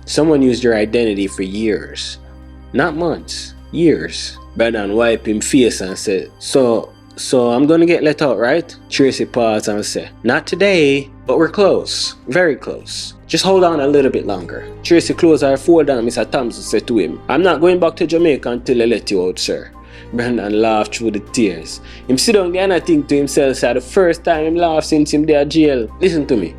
[SPEAKER 1] someone used your identity for years. Not months, years. Brandon wiped him face and said, So I'm gonna get let out, right? Tracy paused and said, not today. But we're close, very close. Just hold on a little bit longer. Tracy closed her folder and Mr. Thompson said to him, I'm not going back to Jamaica until I let you out, sir. Brandon laughed through the tears. Him sit down there and think to himself, the first time him laugh since him there jail. Listen to me.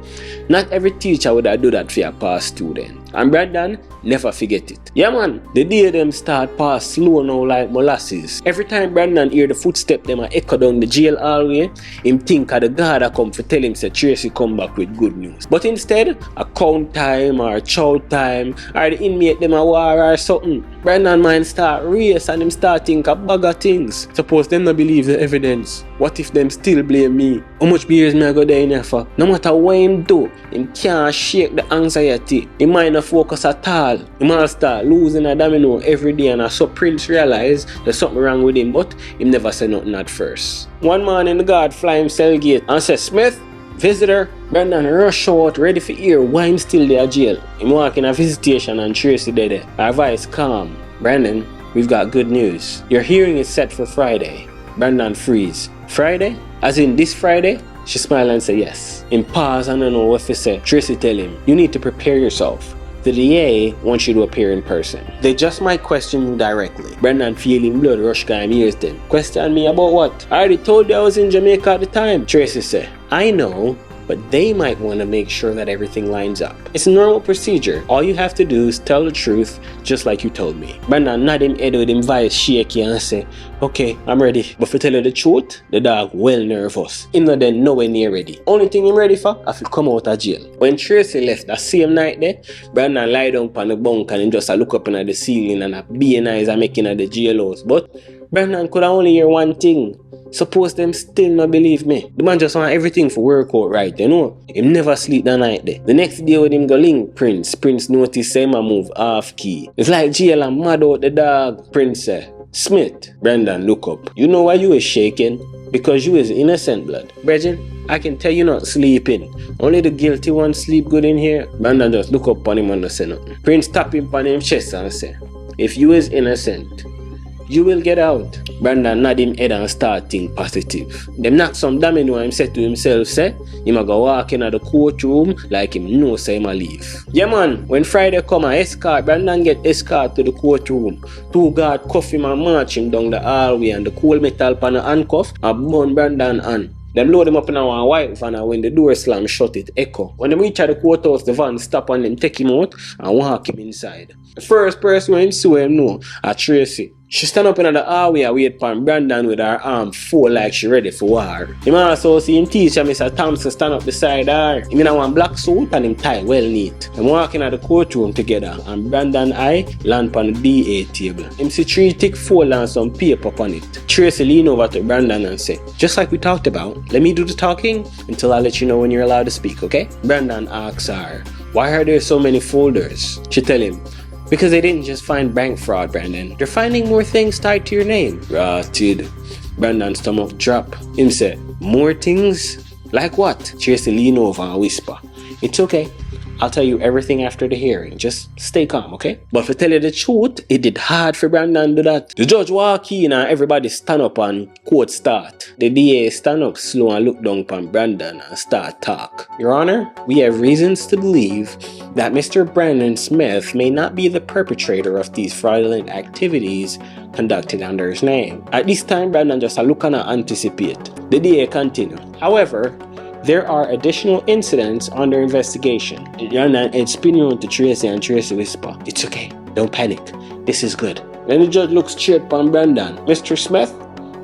[SPEAKER 1] Not every teacher would have do that for a past student. And Brandon never forget it. Yeah man, the day them start pass slow now like molasses. Every time Brandon hear the footstep them a echo down the jail hallway, him think of the guard a come to tell him say Tracy come back with good news. But instead, a count time or chow time or the inmate them a war or something, Brandon mind start race and him start think of bag of things. Suppose them not believe the evidence. What if them still blame me? How much beers me I go there in here for? No matter what him do, him can't shake the anxiety. He might not focus at all. He might start losing a domino every day, and so Prince realize there's something wrong with him, but him never say nothing at first. One morning the guard fly him cell gate and say, Smith, visitor. Brandon rush out, ready for hear why him still there jail. Him walk in a visitation and Tracy there. Our voice calm. Brandon, we've got good news. Your hearing is set for Friday. Brandon freeze. Friday? As in this Friday? She smiled and said yes. In pause and I don't know what to say. Tracy tell him, you need to prepare yourself. The DA wants you to appear in person. They just might question you directly. Brandon feeling blood rush down his ears then. Question me about what? I already told you I was in Jamaica at the time. Tracy said, I know, but they might want to make sure that everything lines up. It's a normal procedure. All you have to do is tell the truth, just like you told me. Brandon nod him head with him voice shaky and say, okay, I'm ready. But to tell you the truth, the dog well nervous. Him not then nowhere near ready. Only thing him ready for, I feel come out of jail. When Tracy left that same night there, Brandon lie down on the bunk and him just look up at the ceiling and a being eyes are making at the jailhouse. But Brandon could only hear one thing. Suppose them still not believe me. The man just want everything for work out right, you know. Him never sleep that night there. The next day when him go link Prince noticed him a move off key. It's like jail and mad out the dog. Prince said, Smith. Brandon look up. You know why you is shaking? Because you is innocent blood. Brethren, I can tell you not sleeping. Only the guilty ones sleep good in here. Brandon just look up on him and not say nothing. Prince tap him on him chest and say, if you is innocent, you will get out. Brandon nod him head and start think positive. Them knock some domino and him said to himself, say, him a go walk in the courtroom like him know say him a leave. Yeah man, when Friday come and escort, Brandon get escort to the courtroom. Two guard cuff him and march him down the hallway and the cold metal pan the handcuff and burn Brandon hand. Them load him up in a white van and when the door slam shut it echo. When they reach at the courthouse, the van stop and them take him out and walk him inside. The first person when him saw him know, a Tracy. She stand up in the hallway and wait for Brandon with her arm full like she ready for war. Him also see him teacher Mr. Thompson stand up beside her. Him in a one black suit and him tie well neat. Them walking at the courtroom together and Brandon eye land on the DA table. Him see three thick fold and some paper on it. Tracy lean over to Brandon and say, just like we talked about, let me do the talking until I let you know when you're allowed to speak, okay? Brandon asks her, why are there so many folders? She tell him, because they didn't just find bank fraud, Brandon. They're finding more things tied to your name. Rotted. Brandon's stomach drop. Him said, more things? Like what? Tracy lean over and whisper, it's okay. I'll tell you everything after the hearing. Just stay calm, okay? But to tell you the truth, it did hard for Brandon to do that. The judge walk in and everybody stand up and court start. The DA stand up slow and look down upon Brandon and start talk. Your Honor, we have reasons to believe that Mr. Brandon Smith may not be the perpetrator of these fraudulent activities conducted under his name. At this time, Brandon just look and anticipate. The DA continue. However, there are additional incidents under investigation. It's spinning on to Tracy and Tracy whisper, it's okay, don't panic, this is good. Then the judge looks straight upon Brandon. Mr. Smith,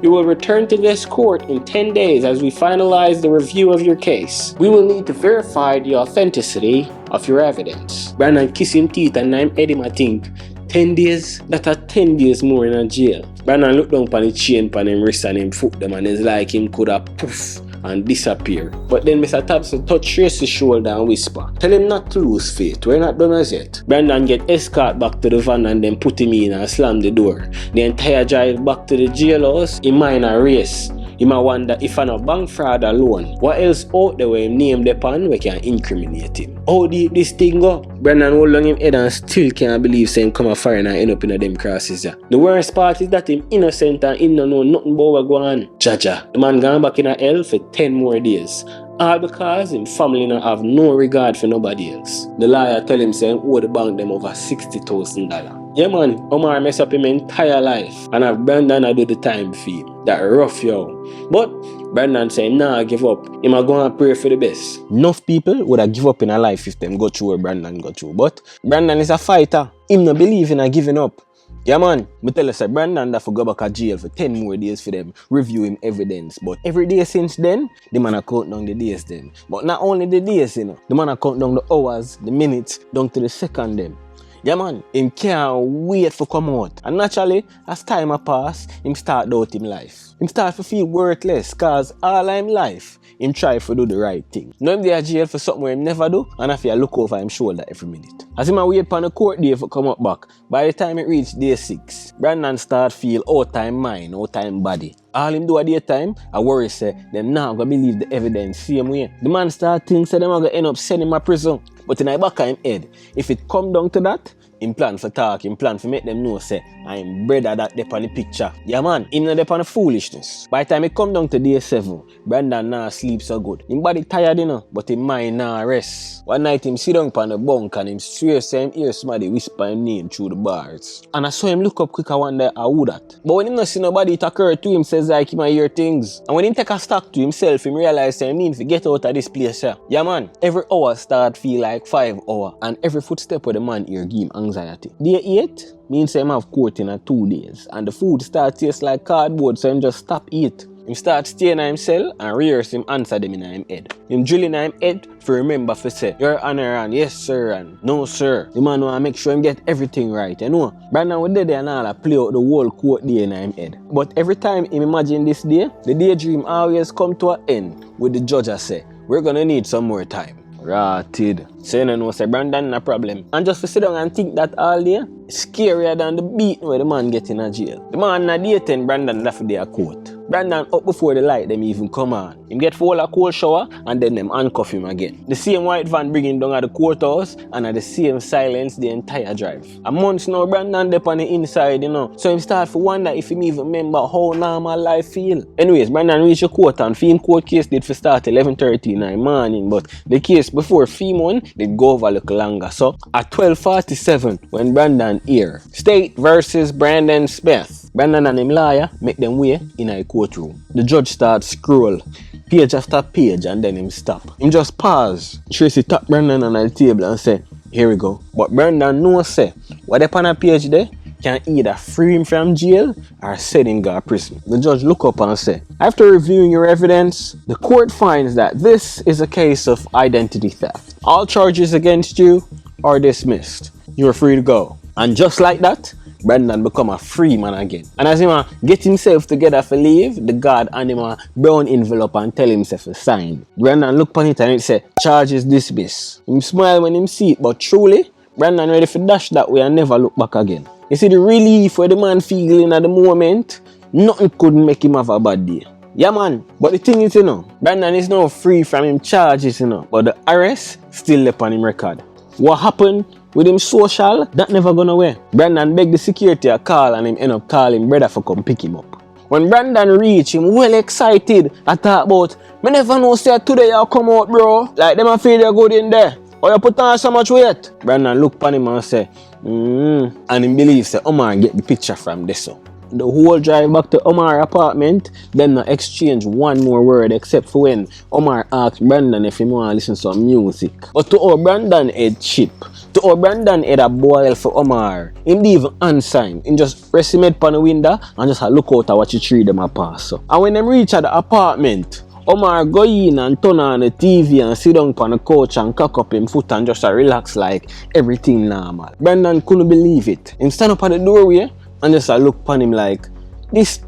[SPEAKER 1] you will return to this court in 10 days as we finalize the review of your case. We will need to verify the authenticity of your evidence. Brandon kiss him teeth and I'm Eddie I think 10 days? That are 10 days more in a jail. Brandon look down upon the chain upon him wrist and him foot them and it's like him could have poof and disappear. But then Mr. Thompson touch Tracy's shoulder and whisper, tell him not to lose faith, we're not done as yet. Brandon get escort back to the van and then put him in and slam the door. The entire drive back to the jailhouse, in mind a race. He might wonder if I not bank fraud alone, what else out there where him name the pan we can incriminate him. How deep this thing go? Brandon hold on him head and still can't believe saying come a foreign and end up in them crosses there. The worst part is that him innocent and him don't know nothing about what go on. Jaja, the man gone back in a hell for 10 more days. All because him family not have no regard for nobody else. The lawyer tell him say he owe the bank them over $60,000. Yeah man, Omar mess up him entire life and have Brandon do the time for him. That rough yo. But Brandon say nah give up. Him a go and pray for the best. Enough people would have give up in a life if them go through what Brandon go through. But Brandon is a fighter. Him no believe in a giving up. Yeah man, me tell you say Brandon that for go back to jail for 10 more days for them, review him evidence. But every day since then, the man a count down the days then. But not only the days, you know, the man a count down the hours, the minutes, down to the second them. Yeah man, him can't wait for come out. And naturally, as time a pass, him start doubt him life. Him start to feel worthless, cause all him life, him try to do the right thing. Now him dey in jail for something where him never do, and I feel look over him shoulder every minute. As him a wait for the court day for come up back, by the time it reach day 6, Brandon start feel out time mind, out time body. All him do at day time, I worry say, them now gonna believe the evidence same way. The man start think say them gonna end up sending him to prison. But in the back of him head, if it come down to that, him plan for talk, him plan for make them know say, I'm brother that dey on the picture. Yeah man, him not dey on the foolishness. By the time it come down to day 7, Brandon nah sleep so good. Him body tired you know, but him mind nah rest. One night him sit down on the bunk and him swear say him hear somebody whisper him name through the bars. And I saw him look up quick and wonder who that. But when him not see nobody it occur to him says like him a hear things. And when him take a stock to himself, him realize say him need to get out of this place here. Yeah man, every hour start feel like 5 hours and every footstep where the man here give him anxiety. Day 8 means him have court in 2 days and the food start taste like cardboard so him just stop eat. Him start staying in him cell and rehearse him answer them in him head. Him drilling in him head for remember for say, Your Honor and yes sir and no sir. The man want to make sure him get everything right, you know. Brandon would there and all play out the whole court day in him head. But every time him imagine this day, the daydream always come to an end with the judge say, we're gonna need some more time. Rotted. So you know say Brandon no problem. And just to sit down and think that all day, scarier than the beating where the man get in a jail. The man na day 10 Brandon left for a court. Brandon up before the light them even come on. Him get full a cold shower and then them handcuff him again. The same white van bring him down at the courthouse and at the same silence the entire drive. A month now Brandon dey on the inside, you know. So him start to wonder if him even remember how normal life feel. Anyways, Brandon reach the court and film court case did for start 11:30 in the morning, but the case before film one did go over a little longer. So at 12:47 when Brandon here, State versus Brandon Smith. Brandon and him lawyer make them way in a courtroom. The judge starts scroll page after page and then him stop. Him just pause. Tracy tap Brandon on the table and say, here we go. But Brandon knows say, what upon a page there can either free him from jail or send him to prison. The judge look up and say, after reviewing your evidence, the court finds that this is a case of identity theft. All charges against you are dismissed. You are free to go. And just like that, Brandon become a free man again. And as he get himself together for leave, the guard hand him a brown envelope and tell himself to sign. Brandon look upon it and it say, charges dismissed. Him smile when him see it, but truly, Brandon ready for dash that way and never look back again. You see the relief where the man feeling at the moment, nothing could make him have a bad day. Yeah man, but the thing is, you know, Brandon is now free from him charges, you know, but the arrest still left on him record. What happened with him social, that never gone away. Brandon begged the security a call and him end up calling brother for come pick him up. When Brandon reach him well excited, I thought about, me never know say today you come out bro. Like them a feel you good in there. Or you put on so much weight. Brandon look upon him and say, and him believe say Omar get the picture from this so. The whole drive back to Omar apartment, them not exchange one more word except for when Omar asked Brandon if he want to listen to some music. But to all Brandon head chip, to all Brandon head a boil for Omar, him didn't even answer him. He just press him head pan the window and just look out at what you treat them a pass. So. And when them reach at the apartment, Omar go in and turn on the TV and sit down on the couch and cock up him foot and just relax like everything normal. Brandon couldn't believe it. Him stand up at the doorway and just look upon him like, this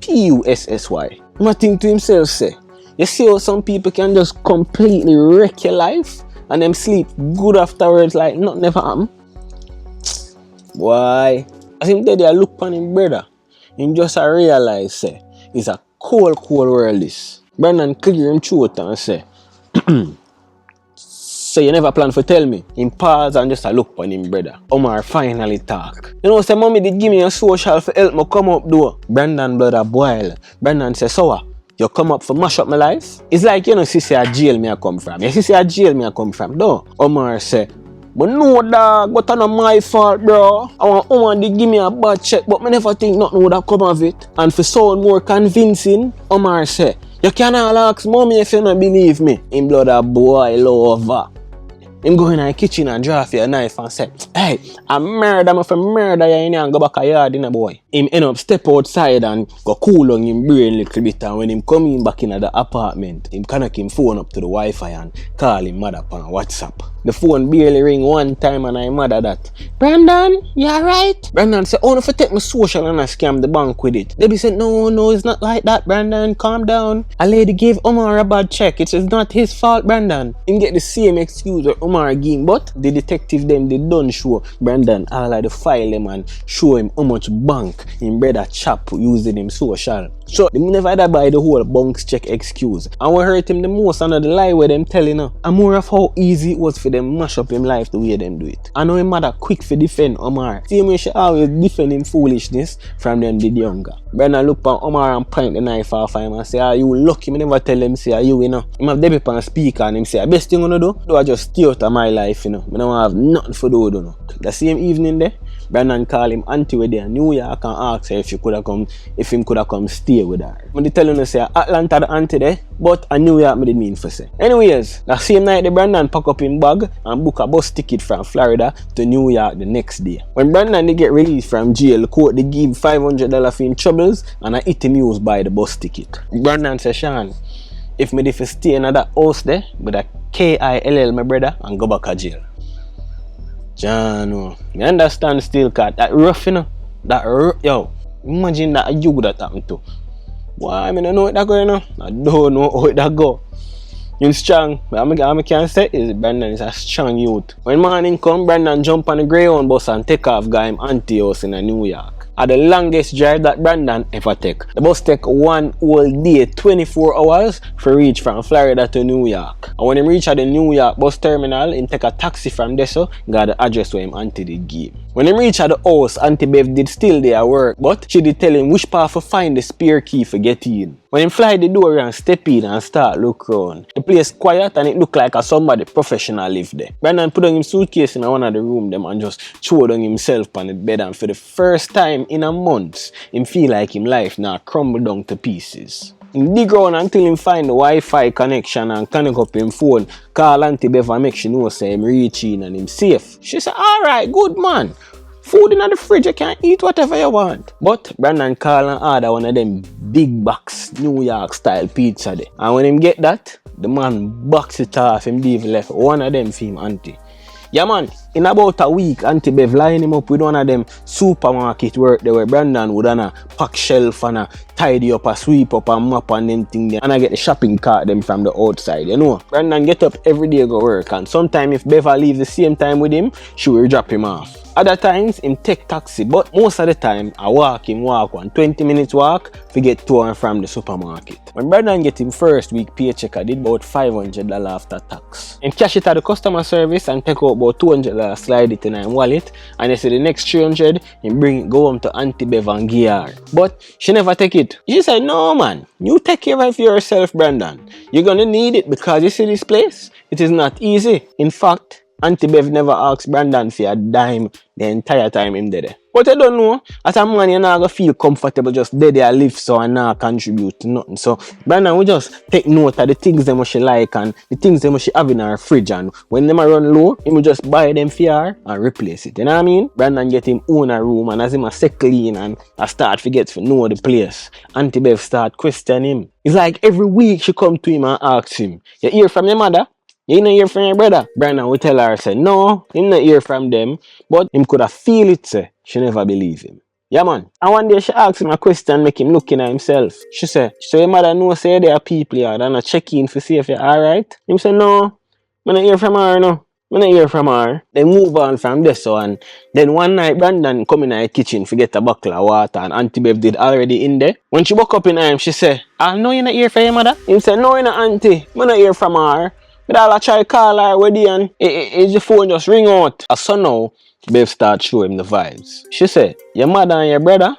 [SPEAKER 1] PUSSY. He might think to himself say, you see how some people can just completely wreck your life and them sleep good afterwards like nothing never happened? Why? As him there look upon him brother, him just realize say, it's a cold world this. Brandon clear him throat and say, so you never plan for tell me? Him pause and just look upon him brother. Omar finally talk. You know say mommy did give me a social for help me come up door. Brandon blood a boil. Brandon say, so
[SPEAKER 2] You come up for mash up my life? It's like, you know, sissy a jail me a come from. Yeah, sissy a jail me a come from. No. Omar say, but no dog, but not my fault, bro. I want Omar to give me a bad check, but I never think nothing would have come of it. And for sound more convincing, Omar say, you cannot ask mommy if you don't believe me. In blood a boy lover. Him go in the kitchen and draw for a knife and say, hey, I murder me for murder you in here and go back a yard in a boy. Him end up step outside and go cool on him brain a little bit, and when him come in back in the apartment, him connect him phone up to the Wi-Fi and call him mother on WhatsApp. The phone barely ring one time and I mother that. Brandon, you alright? Brandon said, oh, if I take my social and I scam the bank with it. Debbie said, no, it's not like that, Brandon, calm down. A lady gave Omar a bad check. It is not his fault, Brandon. Him get the same excuse that Omar gave, but the detective them, they don't show Brandon all of the file them and show him how much bank him brother chap using him social. So, they never had to buy the whole bunks check excuse. And what hurt him the most under the lie where them telling her, and more of how easy it was for them mash up him life the way them do it. I know him mother quick for defend Omar. Same way she always defend him foolishness from them did younger. Brandon look at Omar and point the knife off him and say, ah, you lucky, me never tell him, say, you know. Him have Debbie on speaker and him say, best thing I do I just stay out of my life, you know. I don't have nothing for do, you know. The same evening there, Brandon call him auntie with there in New York and ask her if him could have come stay with her. When they tell him to say Atlanta the auntie there, but I New York me did mean for say. Anyways, that same night the Brandon pack up him bag and book a bus ticket from Florida to New York the next day. When Brandon they get released from jail, the court they give $500 for him troubles and I hit him used by the bus ticket. Brandon said, Shawn, if me if stay in that house there with a KILL my brother and go back to jail. John, me understand still, cat. That rough, you know. Yo, imagine that you that happened to. Why, I don't know what that go, you know. I don't know how that go. You're strong. I can say is Brandon is a strong youth. When morning come, Brandon jump on the Greyhound bus and take off guy him auntie house in New York. At the longest drive that Brandon ever take. The bus take one whole day, 24 hours, for reach from Florida to New York. And when he reach at the New York bus terminal, he take a taxi from there, so got the address where him auntie did give. When he reach at the house, Auntie Bev did still there work, but she did tell him which part to find the spare key for get in. When he fly the door and step in and start look round, the place quiet and it look like a somebody professional live there. Brandon put on him suitcase in one of the room them and just throw down himself on the bed, and for the first time in a month, him feel like him life now crumble down to pieces. He dig around until him find the Wi-Fi connection and connect up him phone, call Auntie Bev and make she know say him reach in and him safe. She said, alright, good man. Food in the fridge, you can eat whatever you want. But Brandon call and order one of them big box New York style pizza there. And when him get that, the man box it off, him leave left one of them for him auntie. Yeah man, in about a week, Auntie Bev line him up with one of them supermarket work there where Brandon would pack shelf and tidy up a sweep up and mop and them thing there. And I get the shopping cart them from the outside, you know. Brandon get up every day go work, and sometimes if Bev leave the same time with him, she will drop him off. Other times, him take taxi, but most of the time, I walk 20 minutes walk to get to and from the supermarket. When Brandon get him first week paycheck, I did about $500 after tax. Him cash it at the customer service and take out about $200, slide it in his wallet, and they say the next $300, him bring it go home to Auntie Bev and give her. But she never take it. She said, no man, you take care of yourself, Brandon. You're gonna need it because you see this place, it is not easy. In fact, Auntie Bev never asked Brandon for a dime the entire time him there. But I don't know, as a man you're not gonna feel comfortable just there live so and not contribute to nothing. So Brandon will just take note of the things them she like and the things them she have in her fridge, and when them run low, he will just buy them for her and replace it. You know what I mean? Brandon get him own a room, and as him a settle in and I start forget to know the place, Auntie Bev start questioning him. It's like every week she come to him and ask him, you hear from your mother? You not hear from your brother? Brandon will tell her, say, no, him not hear from them, but him could have feel it, say. She never believe him. Yeah, man. And one day she asked him a question, make him looking at himself. She said, so your mother know say there are people here and I check in to see if you're alright? Him say, no, I not hear from her, no. I not hear from her. They move on from this, so and then one night Brandon come in the kitchen to get a buckle of water, and Auntie Bev did already in there. When she woke up in him, she said, I know you not hear from your mother? Him said, no, you not auntie. I not hear from her. But I'll try call her ready and the phone just ring out. So now, Bev start show him the vibes. She said, your mother and your brother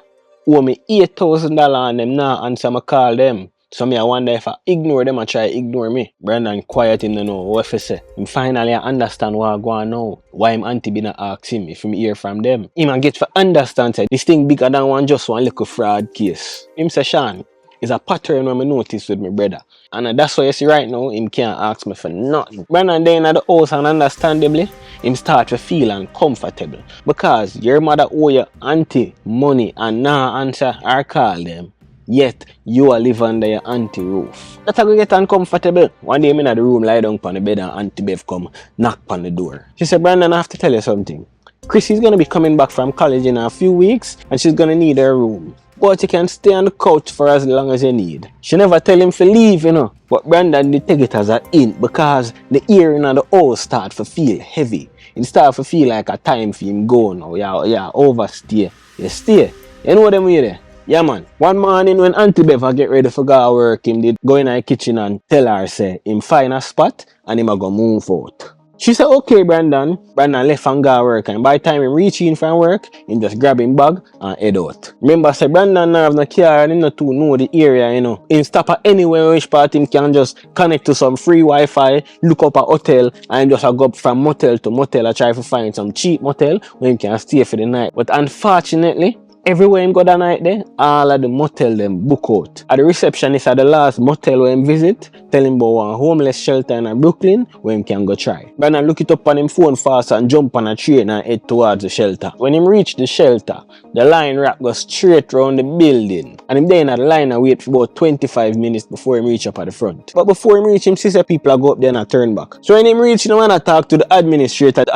[SPEAKER 2] owe me $8,000 and them now answer my call them. So me I wonder if I ignore them or try ignore me. Brandon quiet him no know what he say. Him finally understand what I go on now. Why him auntie been ask him if him hear from them. Him and get for understand say this thing bigger than just one little fraud case. Him say Shawn, it's a pattern when I notice with my brother. And that's why you see right now, him can't ask me for nothing. Brandon then at the house and understandably, him start to feel uncomfortable. Because your mother owe your auntie money and now answer or call them. Yet, you are live under your auntie roof. That's how we get uncomfortable. One day I'm in the room, lie down on the bed and Auntie Bev come knock on the door. She said, Brandon, I have to tell you something. Chrissy's going to be coming back from college in a few weeks and she's going to need her room. But you can stay on the couch for as long as you need. She never tell him to leave, you know. But Brandon did take it as a hint because the earring and the house start to feel heavy. It start to feel like a time for him go now. Yeah, overstay. You stay. You know what I mean there? Yeah man, one morning when Auntie Bev get ready for go work, him did go in the kitchen and tell her say him find a spot and him a go move out. She said okay Brandon. Brandon left and go work and by the time him reach in from work, him just grab him bag and head out. Remember say Brandon now have no car and him not too know the area you know. Him stop at anywhere which part him can just connect to some free Wi-Fi, look up a hotel and just go up from motel to motel and try to find some cheap motel where him can stay for the night. But unfortunately, everywhere him go that night there, all of the motel them book out. At the receptionist at the last motel where him visit, tell him about one homeless shelter in Brooklyn where him can go try. Brandon look it up on him phone fast and jump on a train and head towards the shelter. When him reach the shelter, the line wrap goes straight round the building. And him then at the line and wait for about 25 minutes before him reach up at the front. But before him reach, him see people go up there and turn back. So when him reach, you know, and talk to the administrator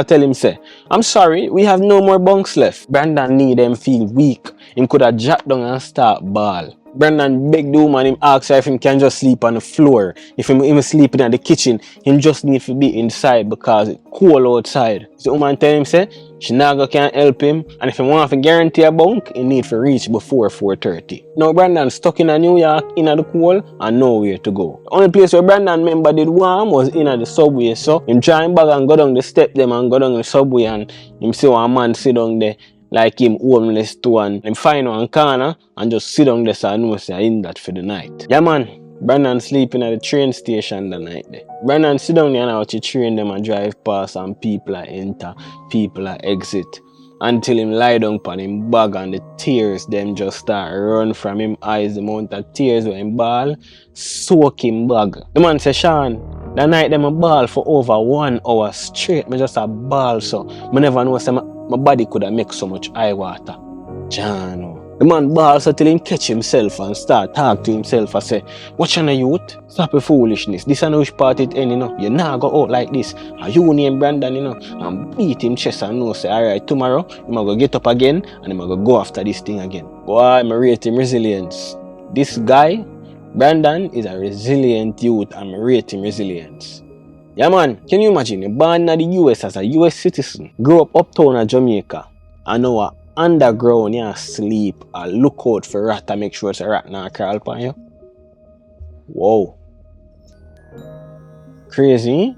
[SPEAKER 2] tell him say, I'm sorry, we have no more bunks left. Brandon need them feel weak. Him could have jacked down and start ball. Brandon beg the woman, him ask her if him can just sleep on the floor. If him even sleeping in the kitchen, him just need to be inside because it's cold outside. So the woman tell him say, she now can't help him and if he want to guarantee a bunk, he need to reach before 4:30. Now Brandon stuck in New York in the cold and nowhere to go. The only place where Brandon member did warm was in the subway. So him try him back and go down the step them and go down the subway and him see one man sit down there like him homeless too and him find one corner and just sit down there so I know say I in that for the night. Yeah man, Brandon sleeping at the train station the night there. Brandon sit down there and watch the train them and drive past and people enter, people exit. Until him lie down on him bag and the tears them just start run from him eyes. The amount of tears when him ball soak him bag. The man say Shawn, that night them a ball for over 1 hour straight. Me just a ball so me never know say my body could have make so much eye water. Jano. The man ball so till him catch himself and start talk to himself and say, watch on the youth, stop your foolishness. This is which part it end, you know. You now go out like this. And you name Brandon, you know, and beat him chest and know say, alright, tomorrow, I'm going to get up again and I'm going to go after this thing again. Boy, I'm rate him resilience. This guy, Brandon, is a resilient youth and I rate him resilience. Yeah man, can you imagine, you're born in the US as a US citizen, grew up uptown in Jamaica, and now underground you sleep and look out for rat and make sure it's a rat not crawl upon you. Whoa. Crazy,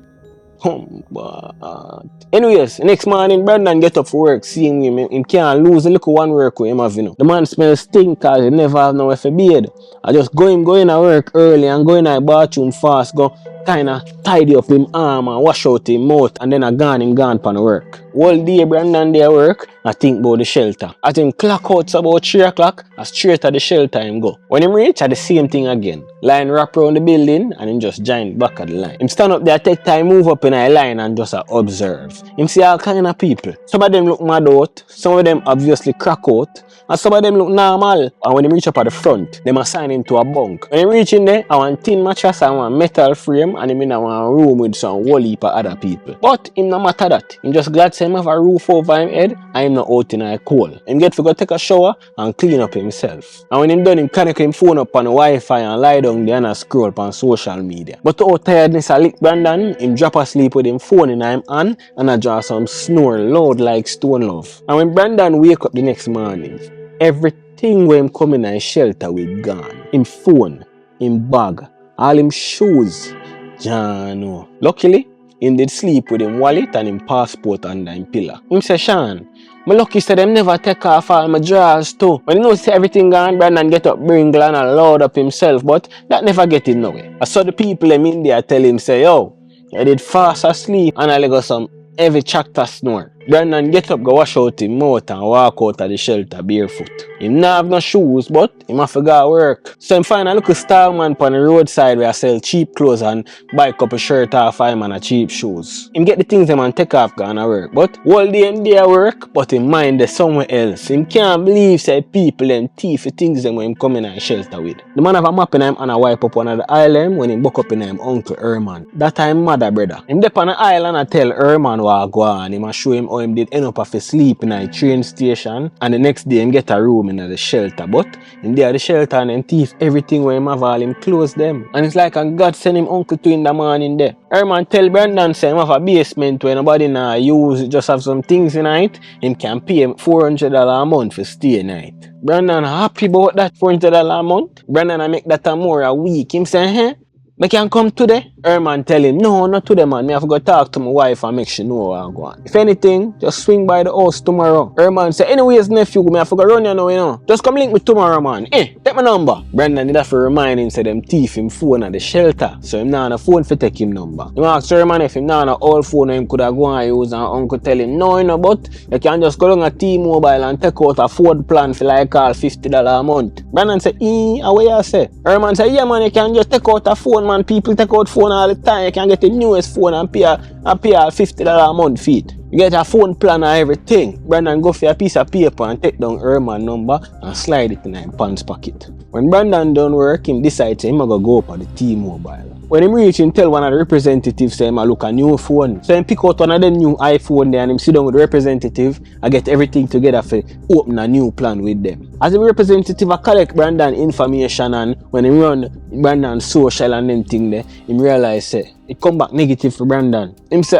[SPEAKER 2] anyways, next morning Brandon get up for work, seeing him can't lose a little one work with him have, you know. The man smells stink cause he never have nowhere for bed. I just go in at work early and go in the bathroom fast, go kinda tidy up him arm and wash out him mouth and then him gone pan work. All day Brandon day work, I think about the shelter. As him clock out about 3 o'clock, I straight at the shelter him go. When him reach, I the same thing again. Line wrap around the building and him just join back at the line. Him stand up there, take time, move up in a line and just observe. Him see all kind of people. Some of them look mad out, some of them obviously crack out, and some of them look normal. And when him reach up at the front, them assign him to a bunk. When him reach in there, I want tin mattress and one metal frame and him in a one room with some whole heap of other people. But him no matter that. Him just glad to him have a roof over him head and him not out in a cold. Him get to go take a shower and clean up himself. And when him done, him connect him phone up on the Wi-Fi and lie down there and scroll up on social media. But out tiredness a lick Brandon, him drop asleep with him phone in him hand and I draw some snore loud like stone love. And when Brandon wake up the next morning, everything when him come in his shelter with gone. Him phone, him bag, all him shoes. Jano. Luckily,
[SPEAKER 1] him did sleep with him wallet and him passport under him pillar. Him say, Shawn, my lucky say them never take off all my drawers too. When you know say everything gone, Brandon get up, Jingle and load up himself, but that never get him nowhere. I saw the people in India tell him say, yo, I did fast asleep and I got some heavy tractor snore. Brandon get up, go wash out him mouth and walk out of the shelter barefoot. Him not have no shoes, but him have to go work. So him find a little style man on the roadside where I sell cheap clothes and buy a couple shirt off him and a cheap shoes. Him get the things them and take off gone to work. But all day him there work, but him mind is somewhere else. Him can't believe say people them thief the things them when him come in and shelter with. The man have a map in him and a wipe up one of the island when him buck up in him uncle Herman. That time mother brother. Him dep on the island and tell Herman what go on. Him a show him how him did end up off sleep in a train station and the next day him get a room in the shelter. But in there the shelter and him thief everything where him have all him close them. And it's like a God send him uncle to in the morning there. Herman tell Brandon say him have a basement where nobody nah use, just have some things in it. Him can pay him $400 a month for stay night. Brandon happy about that $400 a month. Brandon I make that a more a week. Him say, hey, I can come today? Herman tell him, no, not today, man. Me have to go talk to my wife and make she know what I'm going. If anything, just swing by the house tomorrow. Herman say, anyways, nephew, me have to go run you now, you know. Just come link me tomorrow, man. Take my number. Brandon did have to remind him, say them thief him phone at the shelter. So him not on a phone for take him number. He asked Herman if him not on a old phone him could have go and use, and uncle tell him, no, you know, but you can just go down a T-Mobile and take out a Ford plan for like all $50 a month. Brandon say, what you say? Herman say, yeah, man, you can just take out a phone, man. People take out phone all the time. You can get the newest phone and pay $50 a month for it. You get a phone plan and everything. Brandon go for a piece of paper and take down Herman number and slide it in his pants pocket. When Brandon done work, him decide him go up on the T-Mobile. When him reach, him tell one of the representatives say him look a new phone. So him pick out one of them new iPhone there and him sit down with the representative and get everything together for open a new plan with them. As the representative collect Brandon information and when him run Brandon social and them thing there, him realize say it come back negative for Brandon. Him say,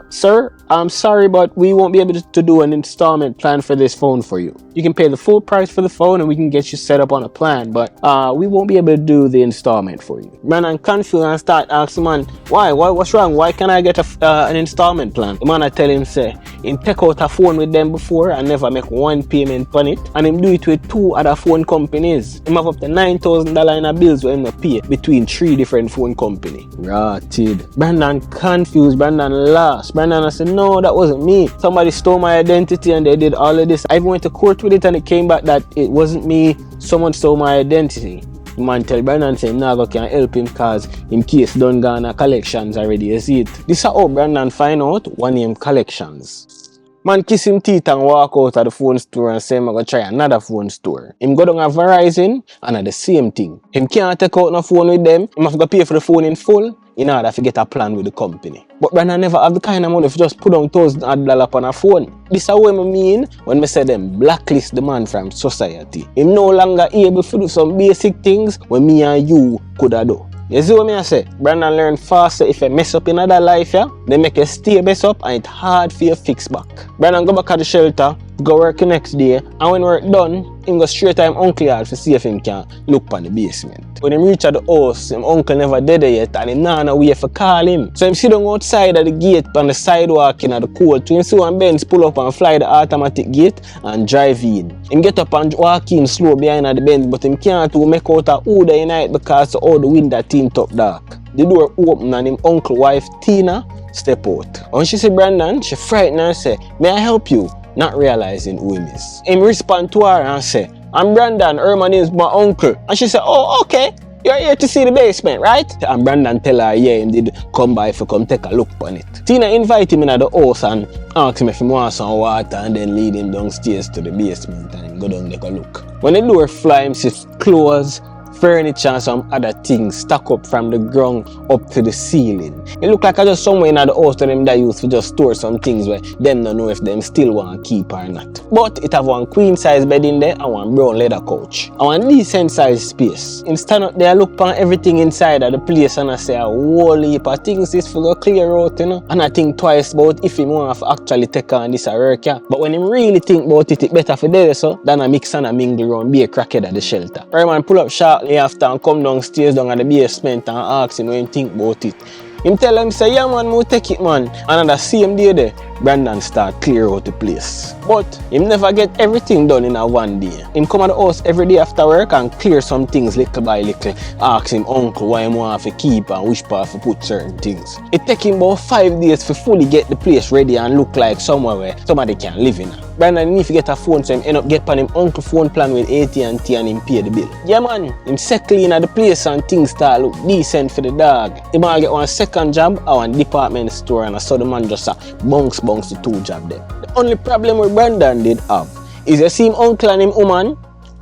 [SPEAKER 1] sir, I'm sorry, but we won't be able to do an installment plan for this phone for you. You can pay the full price for the phone and we can get you set up on a plan, but we won't be able to do the installment for you. Brandon confused and start asking man, why? What's wrong? Why can't I get an installment plan? The man I tell him say, him take out a phone with them before and never make one payment on it, and him do it with 2 other phone companies. Him have up to $9,000 in a bills where him pay between 3 different phone companies. Rotted. Brandon confused, Brandon lost. Brandon I said, no, that wasn't me. Somebody stole my identity and they did all of this. I even went to court with it and it came back that it wasn't me. Someone stole my identity. The man tell Brandon say nah go can help him cause in case done gone a collections already. You see it. This is how Brandon find out one name collections. Man kiss him teeth and walk out of the phone store and say I'm gonna try another phone store. Him go down a Verizon and at the same thing. Him can't take out no phone with them. Him have to pay for the phone in full in order to get a plan with the company. But Brandon never have the kind of money to just put down $1,000 on a phone. This is what I mean when I say them blacklist the man from society. Him no longer able to do some basic things when me and you could have do. You see what I say? Brandon learn faster if you mess up in other life, yeah? They make you stay mess up and it's hard for you to fix back. Brandon go back at the shelter, go work the next day, and when work done, him go straight to him uncle yard to see if him can look on the basement. When him reach at the house, him uncle never dead yet and him nah no way for call him. So him sit down outside of the gate on the sidewalk in the cold to him see one Benz pull up and fly the automatic gate and drive in. Him get up and walk in slow behind the Benz, but him can't to make out a who there in night because all the window tint up dark. The door open and him uncle wife Tina step out. When she see Brandon, she frightened and say, may I help you? Not realizing who him is. Him respond to her and say, I'm Brandon, Herman is my uncle. And she said, oh, okay, you're here to see the basement, right? And Brandon tell her, yeah, him did come by for come take a look on it. Tina invite him in at the house and ask him if he wants some water and then lead him downstairs to the basement and him go down take a look. When the door fly, him see clothes, furniture and some other things stack up from the ground up to the ceiling. It look like I just somewhere in the house to them that used to just store some things where them don't know if them still want to keep or not. But it have one queen size bed in there and one brown leather couch. And one decent size space. Him stand up there look on everything inside of the place and I say a whole heap of things this for go clear out, you know. And I think twice about if him want to actually take on this work, yeah. But when him really think about it, it better for there so than a mix and a mingle around be a crackhead at the shelter. Herman pull up sharply after and come downstairs down at the basement and ask him what he think about it.
[SPEAKER 2] Him tell him say, yeah man, take it man. And on the same day there, Brandon start clear out the place. But him never get everything done in a one day. Him come at the house every day after work and clear some things little by little. Ask him uncle why him want to keep and which part to put certain things. It take him about 5 days to fully get the place ready and look like somewhere where somebody can live in. Brandon need to get a phone, so him end up get on him uncle phone plan with AT&T and him pay the bill. Yeah man, him settle in at the place and things start look decent for the dog. He might get one second job or one department store, and I saw the man just bounce the 2 job there. The only problem with Brandon did have is you see him uncle and him woman,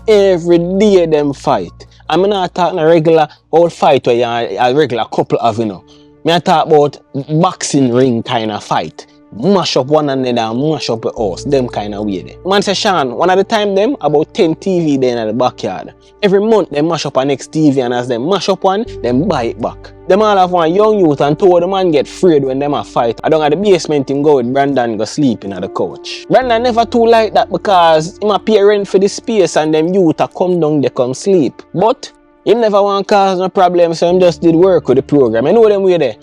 [SPEAKER 2] every day them fight. I'm not talking a regular old fight where you a regular couple of, you know. I talk about boxing ring kind of fight. Mash up one another and mash up the house, them kind of way there. Man say, Shawn, one at the time them, about 10 TV there in the backyard. Every month they mash up a next TV, and as them mash up one, them buy it back. Them all have one young youth and two of the man get afraid when them a fight. I don't at the basement him go with Brandon go sleeping at the couch. Brandon never too like that because him a pay rent for the space and them youth a come down they come sleep. But him never want cause no problem, so him just did work with the program. I know them way there.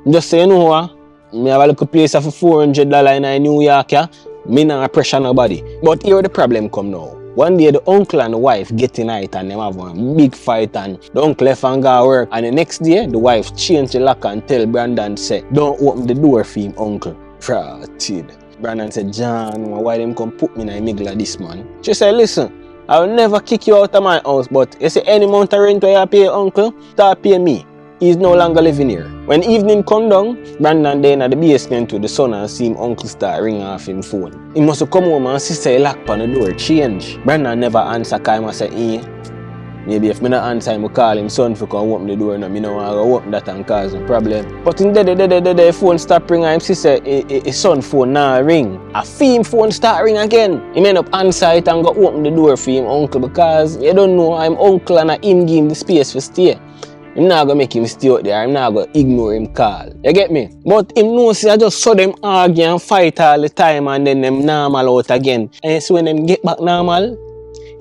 [SPEAKER 2] Just say, you know what? Me have a little place for $400 in New York, yeah? Me not pressure nobody. But here the problem come now. One day the uncle and the wife get in it and them have one big fight, and the uncle left and go work. And the next day the wife change the lock and tell Brandon say, don't open the door for him uncle. Fraud. Brandon said, John, why them come put me in the middle of this man? She said, listen, I will never kick you out of my house, but you say any amount of rent you pay uncle, start pay me. He's no longer living here. When evening come down, Brandon then at the basement with the son and see him uncle start ring off him phone. He must come home and sister lock on the door, change. Brandon never answer because he must say, maybe if me not answer him, I call him son for come open the door and me no want to open that and cause a problem. But in the phone start ring and him sister, his son phone now ring. A him phone start ring again. He end up answer it and go open the door for him uncle because you don't know I'm uncle and I him give him the space for stay. I'm not gonna make him stay out there. I'm not gonna ignore him call. You get me? But him know see I just saw them argue and fight all the time and then them normal out again. And so when them get back normal,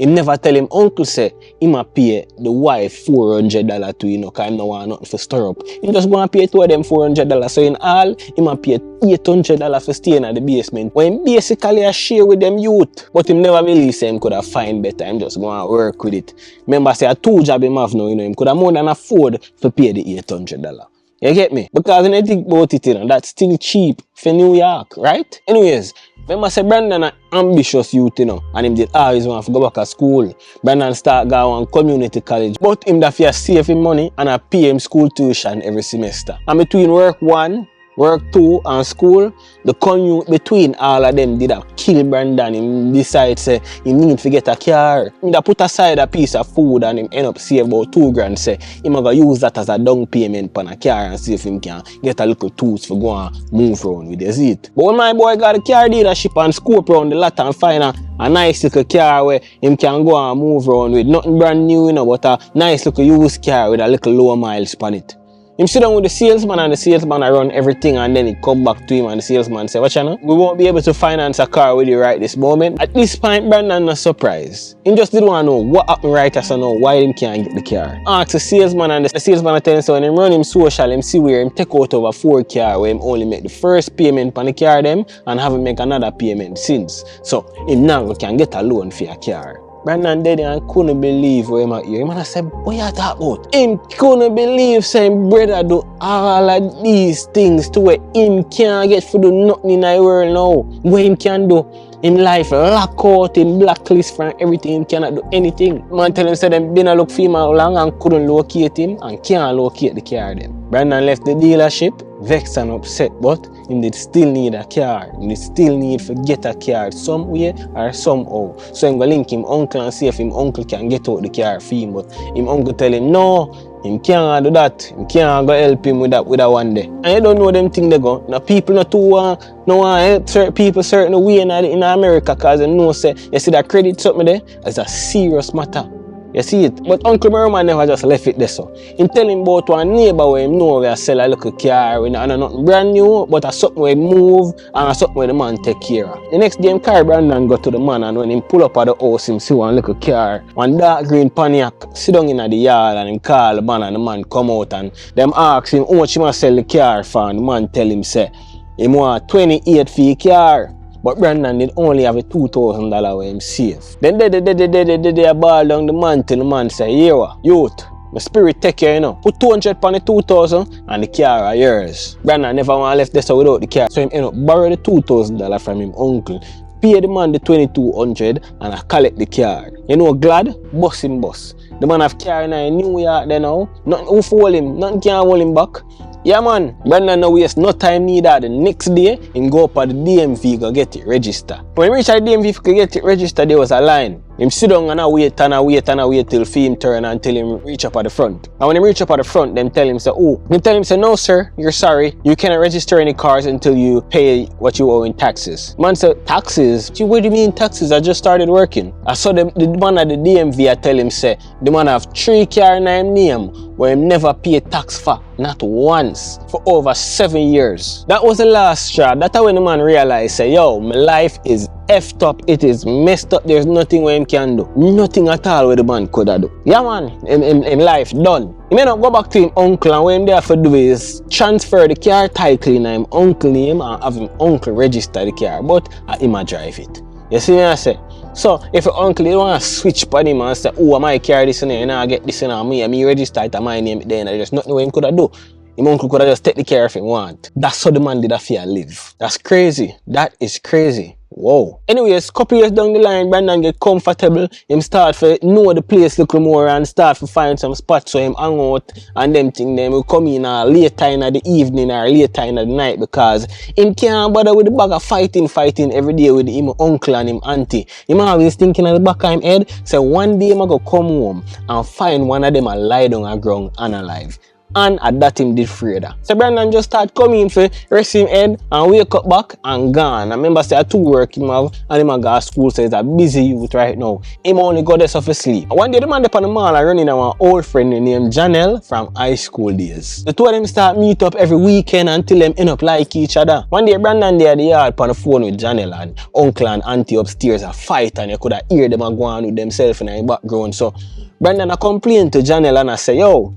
[SPEAKER 2] him never tell him uncle say him a pay the wife $400 to because him no want nothing for stir up. Him just gonna pay two of them $400. So in all, him a pay $800 for staying at the basement. When him basically a share with them youth. But him never believe say him could have find better. Him just gonna work with it. Remember say a 2 job him have now, him could have more than afford to pay the $800. You get me? Because when you think about it, that's still cheap for New York, right? Anyways, remember say Brandon an ambitious youth, and him did always want to go back to school. Brandon start going to community college, but him that fear save him money and I pay him school tuition every semester. And between work 1, work 2 and school, the commute between all of them did a kill Brandon. Him decide say he need to get a car. He da put aside a piece of food and him end up save about $2,000. Say he gonna use that as a down payment on a car and see if him can get a little tools for go and move around with his it. But when my boy got a car dealership and scope around the lot and find a nice little car where him can go and move around with nothing brand new, but a nice little used car with a little low miles on it. Him sit down with the salesman and the salesman run everything, and then he come back to him and the salesman say, what you know? We won't be able to finance a car with you right this moment. At this point, Brandon not surprised. He just didn't want to know what happened right as I know why him can't get the car. Ask the salesman and the salesman tell him so when him run him social, him see where him take out over 4 car where him only make the first payment on the car them and haven't make another payment since. So him now can get a loan for a car. Brandon did and couldn't believe what him at here. Him and I said, what you talk about? Him couldn't believe saying brother do all of these things to where him can't get to do nothing in the world now. What him can do, him life lock out, him blacklist from everything, him cannot do anything. Man tell him say them been a look for him long and couldn't locate him and can't locate the car them. Brandon left the dealership, vexed and upset, but him did still need a car. Him did still need to get a car some way or somehow. So him go link him uncle and see if him uncle can get out the car for him. But him uncle tell him no, him can't do that. Him can't go help him with that one day. And you don't know them thing they go. Now people not too want help certain people certain way in America because they know say you see that credit something there is a serious matter. You see it? But Uncle Merman never just left it there so. He tell him about one neighbor where him know where sell a little car and nothing brand new, but a something where move and a something where the man take care of. The next day him carry Brandon go to the man, and when him pull up at the house him see one little car, one dark green Pontiac sit down in the yard, and him call the man and the man come out and them ask him how much he must sell the car for, and the man tell him say him want 28 for the car. But Brandon did only have a $2,000 where him save. Then they ball down the man till the man say, "Here, youth, my spirit take care, you know. Put 200 on the 2,000 and the car are yours." Brandon never want left this without the car, so him end up borrow the $2,000 from him uncle, pay the man the 2,200 and I collect the car. You know, glad? Bus him bus. The man have car in New York there now. Nothing who hold him, nothing can hold him back. Yeah man, Brandon no waste no time neither. The next day, him go up at the DMV go get it registered. When he reach at the DMV to get it registered, there was a line. Him sit down and wait till film turn until him reach up at the front. And when he reach up at the front, them tell him say, no sir, you're sorry. You cannot register any cars until you pay what you owe in taxes. Man said, taxes? What do you mean taxes? I just started working. I saw the man at the DMV, I tell him say, the man have 3 car in him name where him never pay tax for, not once, for over 7 years. That was the last straw. That's when the man realized, say, yo, my life is effed up, it is messed up, there's nothing where him can do. Nothing at all where the man could do. Yeah man, in life done. He may not go back to him uncle, and what him there for do is transfer the car title in him uncle name and have him uncle register the car, but him a drive it. You see what I say? So if your uncle you want to switch on him and say, oh, I might carry this in here, and I get this in me register it at my name, then there's nothing where him could do. Him uncle could have just take the care if he want. That's how the man did a fear live. That's crazy. That is crazy. Whoa. Anyways, couple years down the line, Brandon get comfortable. Him start to know the place a little more and start to find some spots so him hang out and them thing them will come in later in the evening or later in the night because him can't bother with the bag of fighting every day with him uncle and him auntie. Him always thinking at the back of him head, so one day him go come home and find one of them a lie down on ground unalive. And at that him did afraid. So Brandon just start coming for rest him head and wake up back and gone. I remember say 2 work him have and him a go to school, so he's a busy youth right now. Him only go there for sleep. One day the man up on the mall and running our old friend named Janelle from high school days. The two of them start meet up every weekend until them end up like each other. One day Brandon there at the yard on the phone with Janelle and uncle and auntie upstairs a fight, and you could have hear them a go on with themselves in the background. So Brandon a complain to Janelle and I say, yo,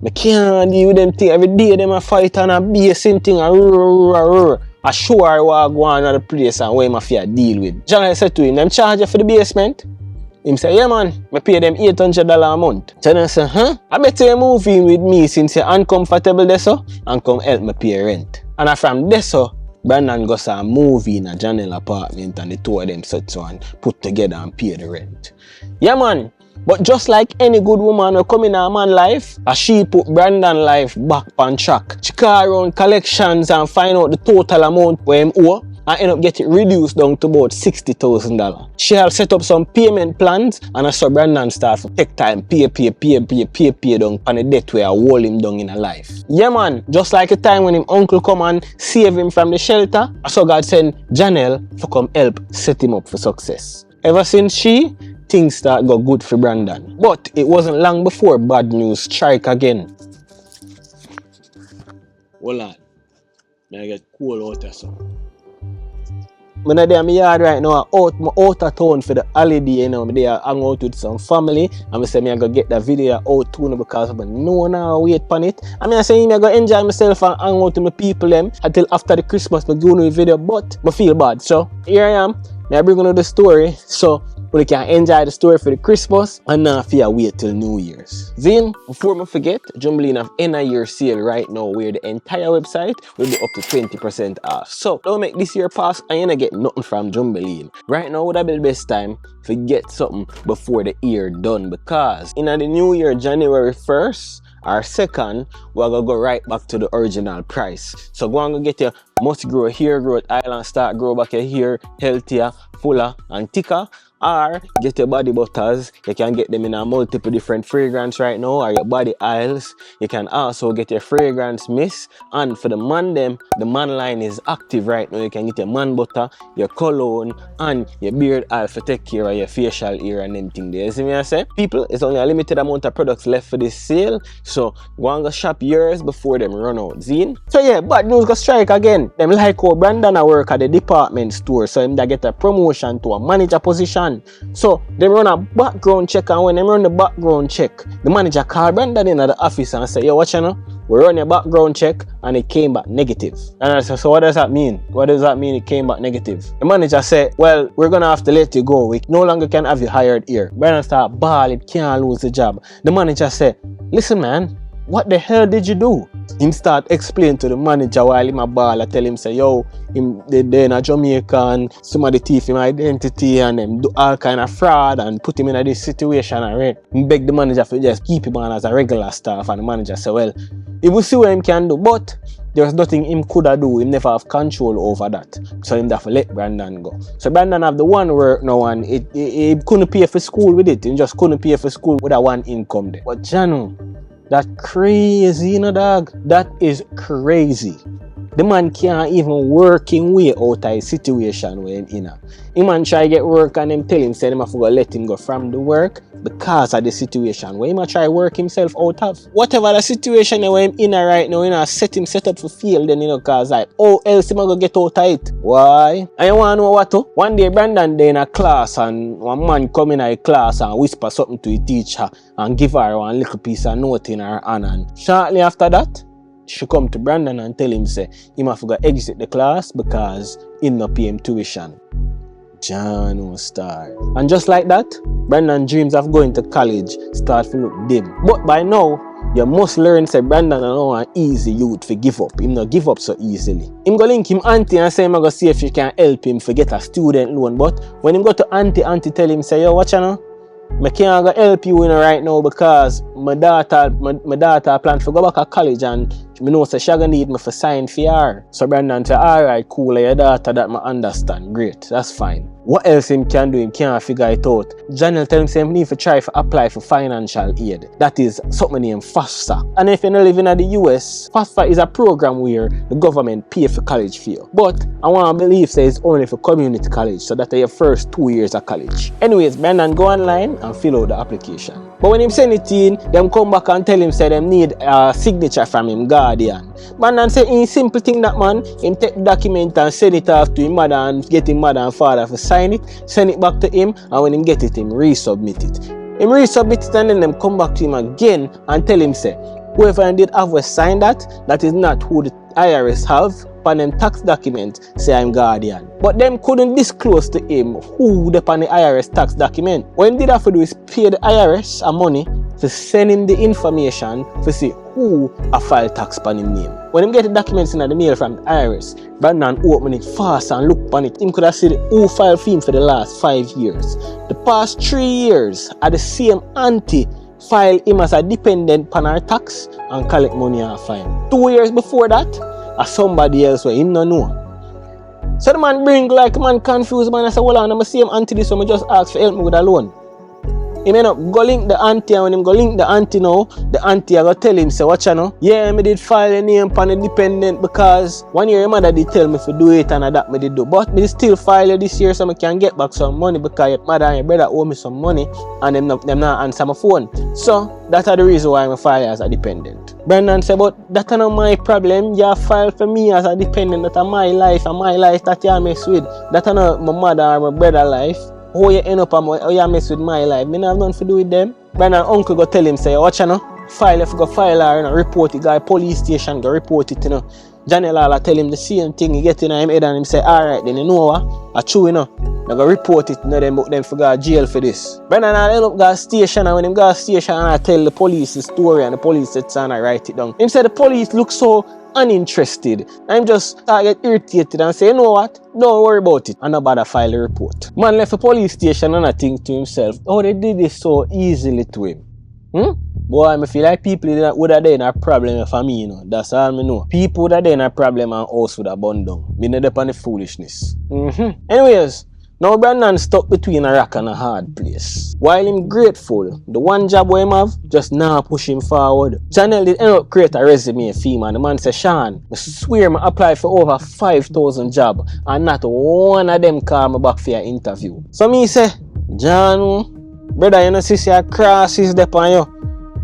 [SPEAKER 2] I can't deal with them thing. Every day them a fight and a be a same thing. I sure I will go on another place and where my fear deal with. Janelle said to him, them charge you for the basement? Him say, yeah man, I pay them $800 a month. Janelle say, huh? I better you move in with me since you're uncomfortable there so and come help me pay rent. And from there so, Brandon goes a movie in a Janelle apartment and the two of them sit so and put together and pay the rent. Yeah man. But just like any good woman who come in a man's life, she put Brandon's life back on track. She call around collections and find out the total amount where him owe and end up getting reduced down to about $60,000. She had set up some payment plans and I saw Brandon start to take time, pay down on the debt where I hold him down in a life. Yeah man, just like a time when him uncle come and save him from the shelter, I saw God send Janelle to come help set him up for success. Ever since things start go good for Brandon. But it wasn't long before bad news strike again. Hold on. I get cool out there so. I'm in my yard right now, I'm out of town for the holiday, you know. I'm there hang out with some family. And I say I'm going to get the video out too because I know now wait on it. And I say I'm going to enjoy myself and hang out with my people them until after the Christmas I do no video, but I feel bad. So here I am. I bring you the story. So we can enjoy the story for the Christmas and not fear wait till New Year's. Then, before I forget, Jumbileen have end of year sale right now where the entire website will be up to 20% off. So, don't make this year pass and you don't get nothing from Jumbileen. Right now would have been the best time to get something before the year done because in the new year, January 1st, or 2nd, we're going to go right back to the original price. So go and get your
[SPEAKER 1] must grow hair growth oil and start grow back your hair healthier, fuller and thicker. Or get your body butters. You can get them in a multiple different fragrance right now, or your body oils. You can also get your fragrance mist. And for the man them, the man line is active right now. You can get your man butter, your cologne, and your beard oil for take care of your facial hair and them thing there. You see me I say? People, it's only a limited amount of products left for this sale. So go and go shop yours before them run out. Zine? So yeah, bad news go strike again. Them like how Brandon a work at the department store. So him that get a promotion to a manager position. So they run a background check, and when they run the background check, the manager called Brandon in at the office and said, yo, watch you know, we run a background check and it came back negative. And I said, so what does that mean? What does that mean it came back negative? The manager said, well, we're gonna have to let you go. We no longer can have you hired here. Brandon started bawling, can't lose the job. The manager said, listen man, what the hell did you do? Him start explain to the manager while him a ball. I tell him say, yo, they in a Jamaican, somebody thief him identity and them do all kind of fraud and put him in this situation and he beg the manager to just keep him on as a regular staff, and the manager say, well, he will see what him can do, but there's nothing him could do. Him never have control over that. So him have to let Brandon go. So Brandon have the one work now and he couldn't pay for school with it. He just couldn't pay for school with that one income there. But Janu, that crazy, you know, dog. That is crazy. The man can't even work him way out of a situation where him in. Him man try get work and them tell him say them have to go let him go from the work because of the situation where him try work himself out of. Whatever the situation where him in right now, you know, set up for fail then, you know, cause like, oh, else him go get out of it. Why? And you wanna know what? One day Brandon day in a class and one man come in a class and whisper something to the teacher and give her one little piece of note in her hand, and shortly after that, she come to Brandon and tell him say he must go exit the class because he no pay him tuition. John star. And just like that, Brandon's dreams of going to college start to look dim. But by now, you must learn say Brandon no an easy youth to give up. Him not give up so easily. Him go link him auntie and say him go see if she can help him to get a student loan. But when him go to auntie tell him say, yo, watch you know, I can't go help you right now because my daughter plan to go back to college and I know say she gonna need me for sign for her. So Brandon say, alright, cool, your daughter that I understand. Great, that's fine. What else him can do? Him can't figure it out. Janelle tell him say him need to try to apply for financial aid. That is something named FAFSA. And if you not living in the US, FAFSA is a program where the government pay for college fee. But I want to believe say it's only for community college, so that are your first 2 years of college. Anyways, Brandon go online and fill out the application. But when him send it in, them come back and tell him say them need a signature from him guardian. Brandon say in simple thing that man, him take the document and send it off to him mother and get him mother and father to sign it, send it back to him, and when him get it, him resubmit it. Him resubmit it and then them come back to him again and tell him say, whoever did have to sign that is not who the IRS have. On them tax document say I'm guardian. But them couldn't disclose to him who the on the IRS tax document. What him did have to do is pay the IRS a money to send him the information to see who a file tax on him name. When him get the documents in the mail from the IRS, Brandon open it fast and look on it. Him could have seen who file for him for the last 5 years. The past 3 years are the same auntie file him as a dependent on her tax and collect money off him. 2 years before that, somebody else where him no know. So the man bring like man confused man. I say, well, I'm the same auntie this, so I just ask for help me with a loan. He may not go link the auntie, and when him go link the auntie now, the auntie I go tell him, say, watch you know, yeah, me did file a name on a dependent because 1 year your mother did tell me to do it and that me did do. But me still file this year so I can get back some money because your mother and your brother owe me some money and them not answer my phone. So that's the reason why I file as a dependent. Brandon said, but that's not my problem. You file for me as a dependent. That's my life and my life that you mess with. That's not my mother or my brother life. How you end up how you mess with my life? Me not have nothing to do with them. Brandon uncle go tell him, say, watch you know, file if you go file her, you know, report it, guy police station, go report it, you know. Janelle tell him the same thing, he get in him head and him say, alright, then you know what? I true, you know. They go report it, you know, them for go jail for this. Brandon end up go station, and when him go station and I tell the police the story and the police sits and I write it down. Him say the police look so uninterested. I'm just start get irritated and say, you know what? Don't worry about it. And nobody file a report. Man left the police station and I think to himself, oh, they did this so easily to him. Boy, I feel like people that would have been a problem for me, you know. That's all I know. People would have been a problem and house would have burned down. Me not upon the foolishness. Anyways, now Brandon stuck between a rock and a hard place. While him grateful, the one job we him have just now push him forward. Janelle did end up create a resume for him and the man say, Shawn, I swear I applied for over 5,000 jobs and not one of them call me back for your interview. So me say, John, brother, you know see your crosses there on you.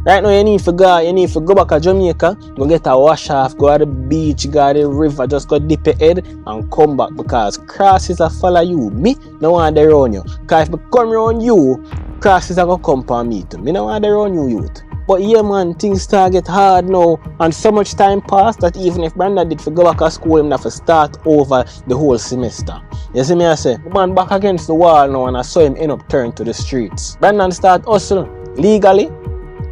[SPEAKER 1] Right now you need to go back to Jamaica, go get a wash off, go to the beach, go to the river, just go dip your head and come back because crosses are follow you. Me no want to run you. Because if I come around you, crosses are going to come for me too. Me no want to run you youth. But yeah man, things start get hard now and so much time passed that even if Brandon did go back to school, him have to start over the whole semester. You see me I say, the man back against the wall now and I saw him end up turn to the streets. Brandon start hustle legally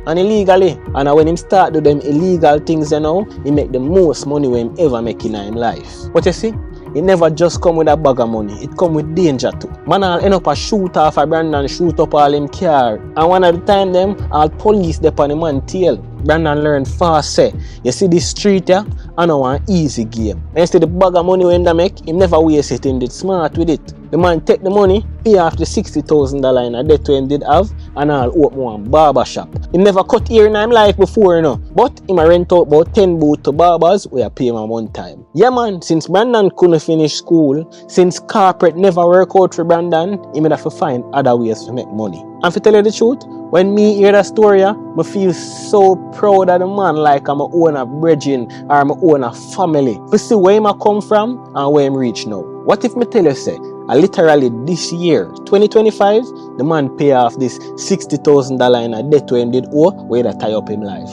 [SPEAKER 1] and illegally. And when him start do them illegal things you know, he make the most money when him ever make in his life. But you see, it never just come with a bag of money, it come with danger too. Man I'll end up a shoot off a Brandon, shoot up all him car. And one of the time them, all police dey on the man tail. Brandon learn fast say, you see this street here, I know an easy game. And you see the bag of money when they make, him never waste it, him did smart with it. The man take the money, pay off the $60,000 in a debt him did have, and I'll open one barber shop. He never cut hair in his life before, you know. But he rent out about 10 boots to barbers, we pay him one time. Yeah man, since Brandon couldn't finish school, since corporate never work out for Brandon, he may have to find other ways to make money. And to tell you the truth, when me hear that story, I feel so proud of the man like I'm a own a brethren or I'm a own a family. To see where I come from and where I'm reach now. What if me tell you say, literally this year, 2025, the man pay off this $60,000 in a debt to him did owe where that tie up him life.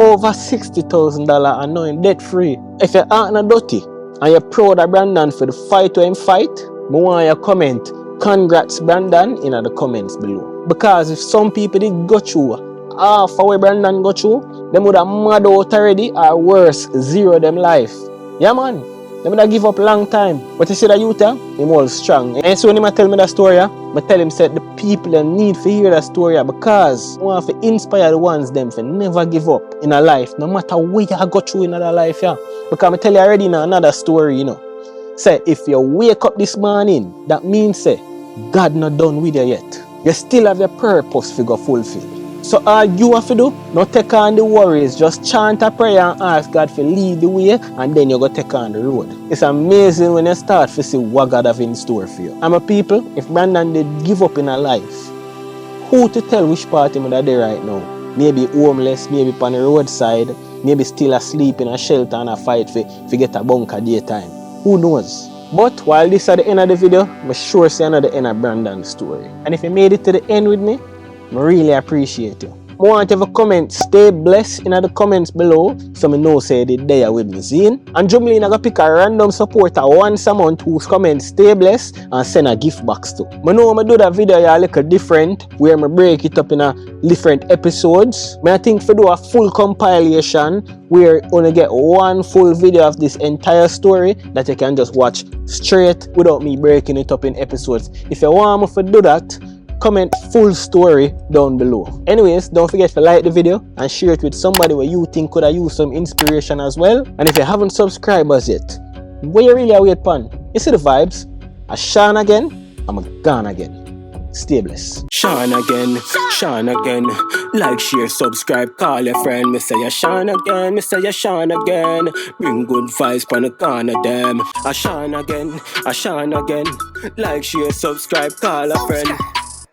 [SPEAKER 1] Over $60,000 and now him debt free. If you're not dirty and you're proud of Brandon for the fight to him fight, I want you to comment, congrats Brandon in the comments below. Because if some people did go through half of what Brandon go through, them would have mad out already or worse, zero them life. Yeah man, them would have give up long time. But you see the youth, him all strong. And so when he tell me that story, I tell him that the people them need to hear that story because I want to inspire the ones them to never give up in a life, no matter what you go through in another life. Yeah. Because I tell you already in another story, you know. Say, if you wake up this morning, that means say, God not done with you yet. You still have your purpose to go fulfill. So all you have to do, not take on the worries, just chant a prayer and ask God to lead the way and then you go take on the road. It's amazing when you start to see what God have in store for you. And my people, if Brandon did give up in a life, who to tell which part him are there right now? Maybe homeless, maybe on the roadside, maybe still asleep in a shelter and a fight to get a bunker daytime. Who knows? But while this is at the end of the video, I'm sure see another end of Brandon's story. And if you made it to the end with me, I really appreciate you. I want to have a comment, stay blessed in the comments below so I know say they there with me, see? And Jumbileen I gonna pick a random supporter once a month whose comment stay blessed and send a gift box to. I know I do that video a little different where I break it up in a different episodes. I think for do a full compilation where you only get one full video of this entire story that you can just watch straight without me breaking it up in episodes. If you want me to do that, comment full story down below. Anyways, don't forget to like the video and share it with somebody where you think could have used some inspiration as well. And if you haven't subscribed us yet, what you really wait upon? You see the vibes? A Shawn again, I'm gone again. Stay blessed.
[SPEAKER 2] Shawn again, Shawn again. Like, share, subscribe, call your friend. Me say ya Shawn again, me say ya Shawn again. Bring good vibes pon the corner them. A Shawn again, a Shawn again. Like, share, subscribe, call a friend.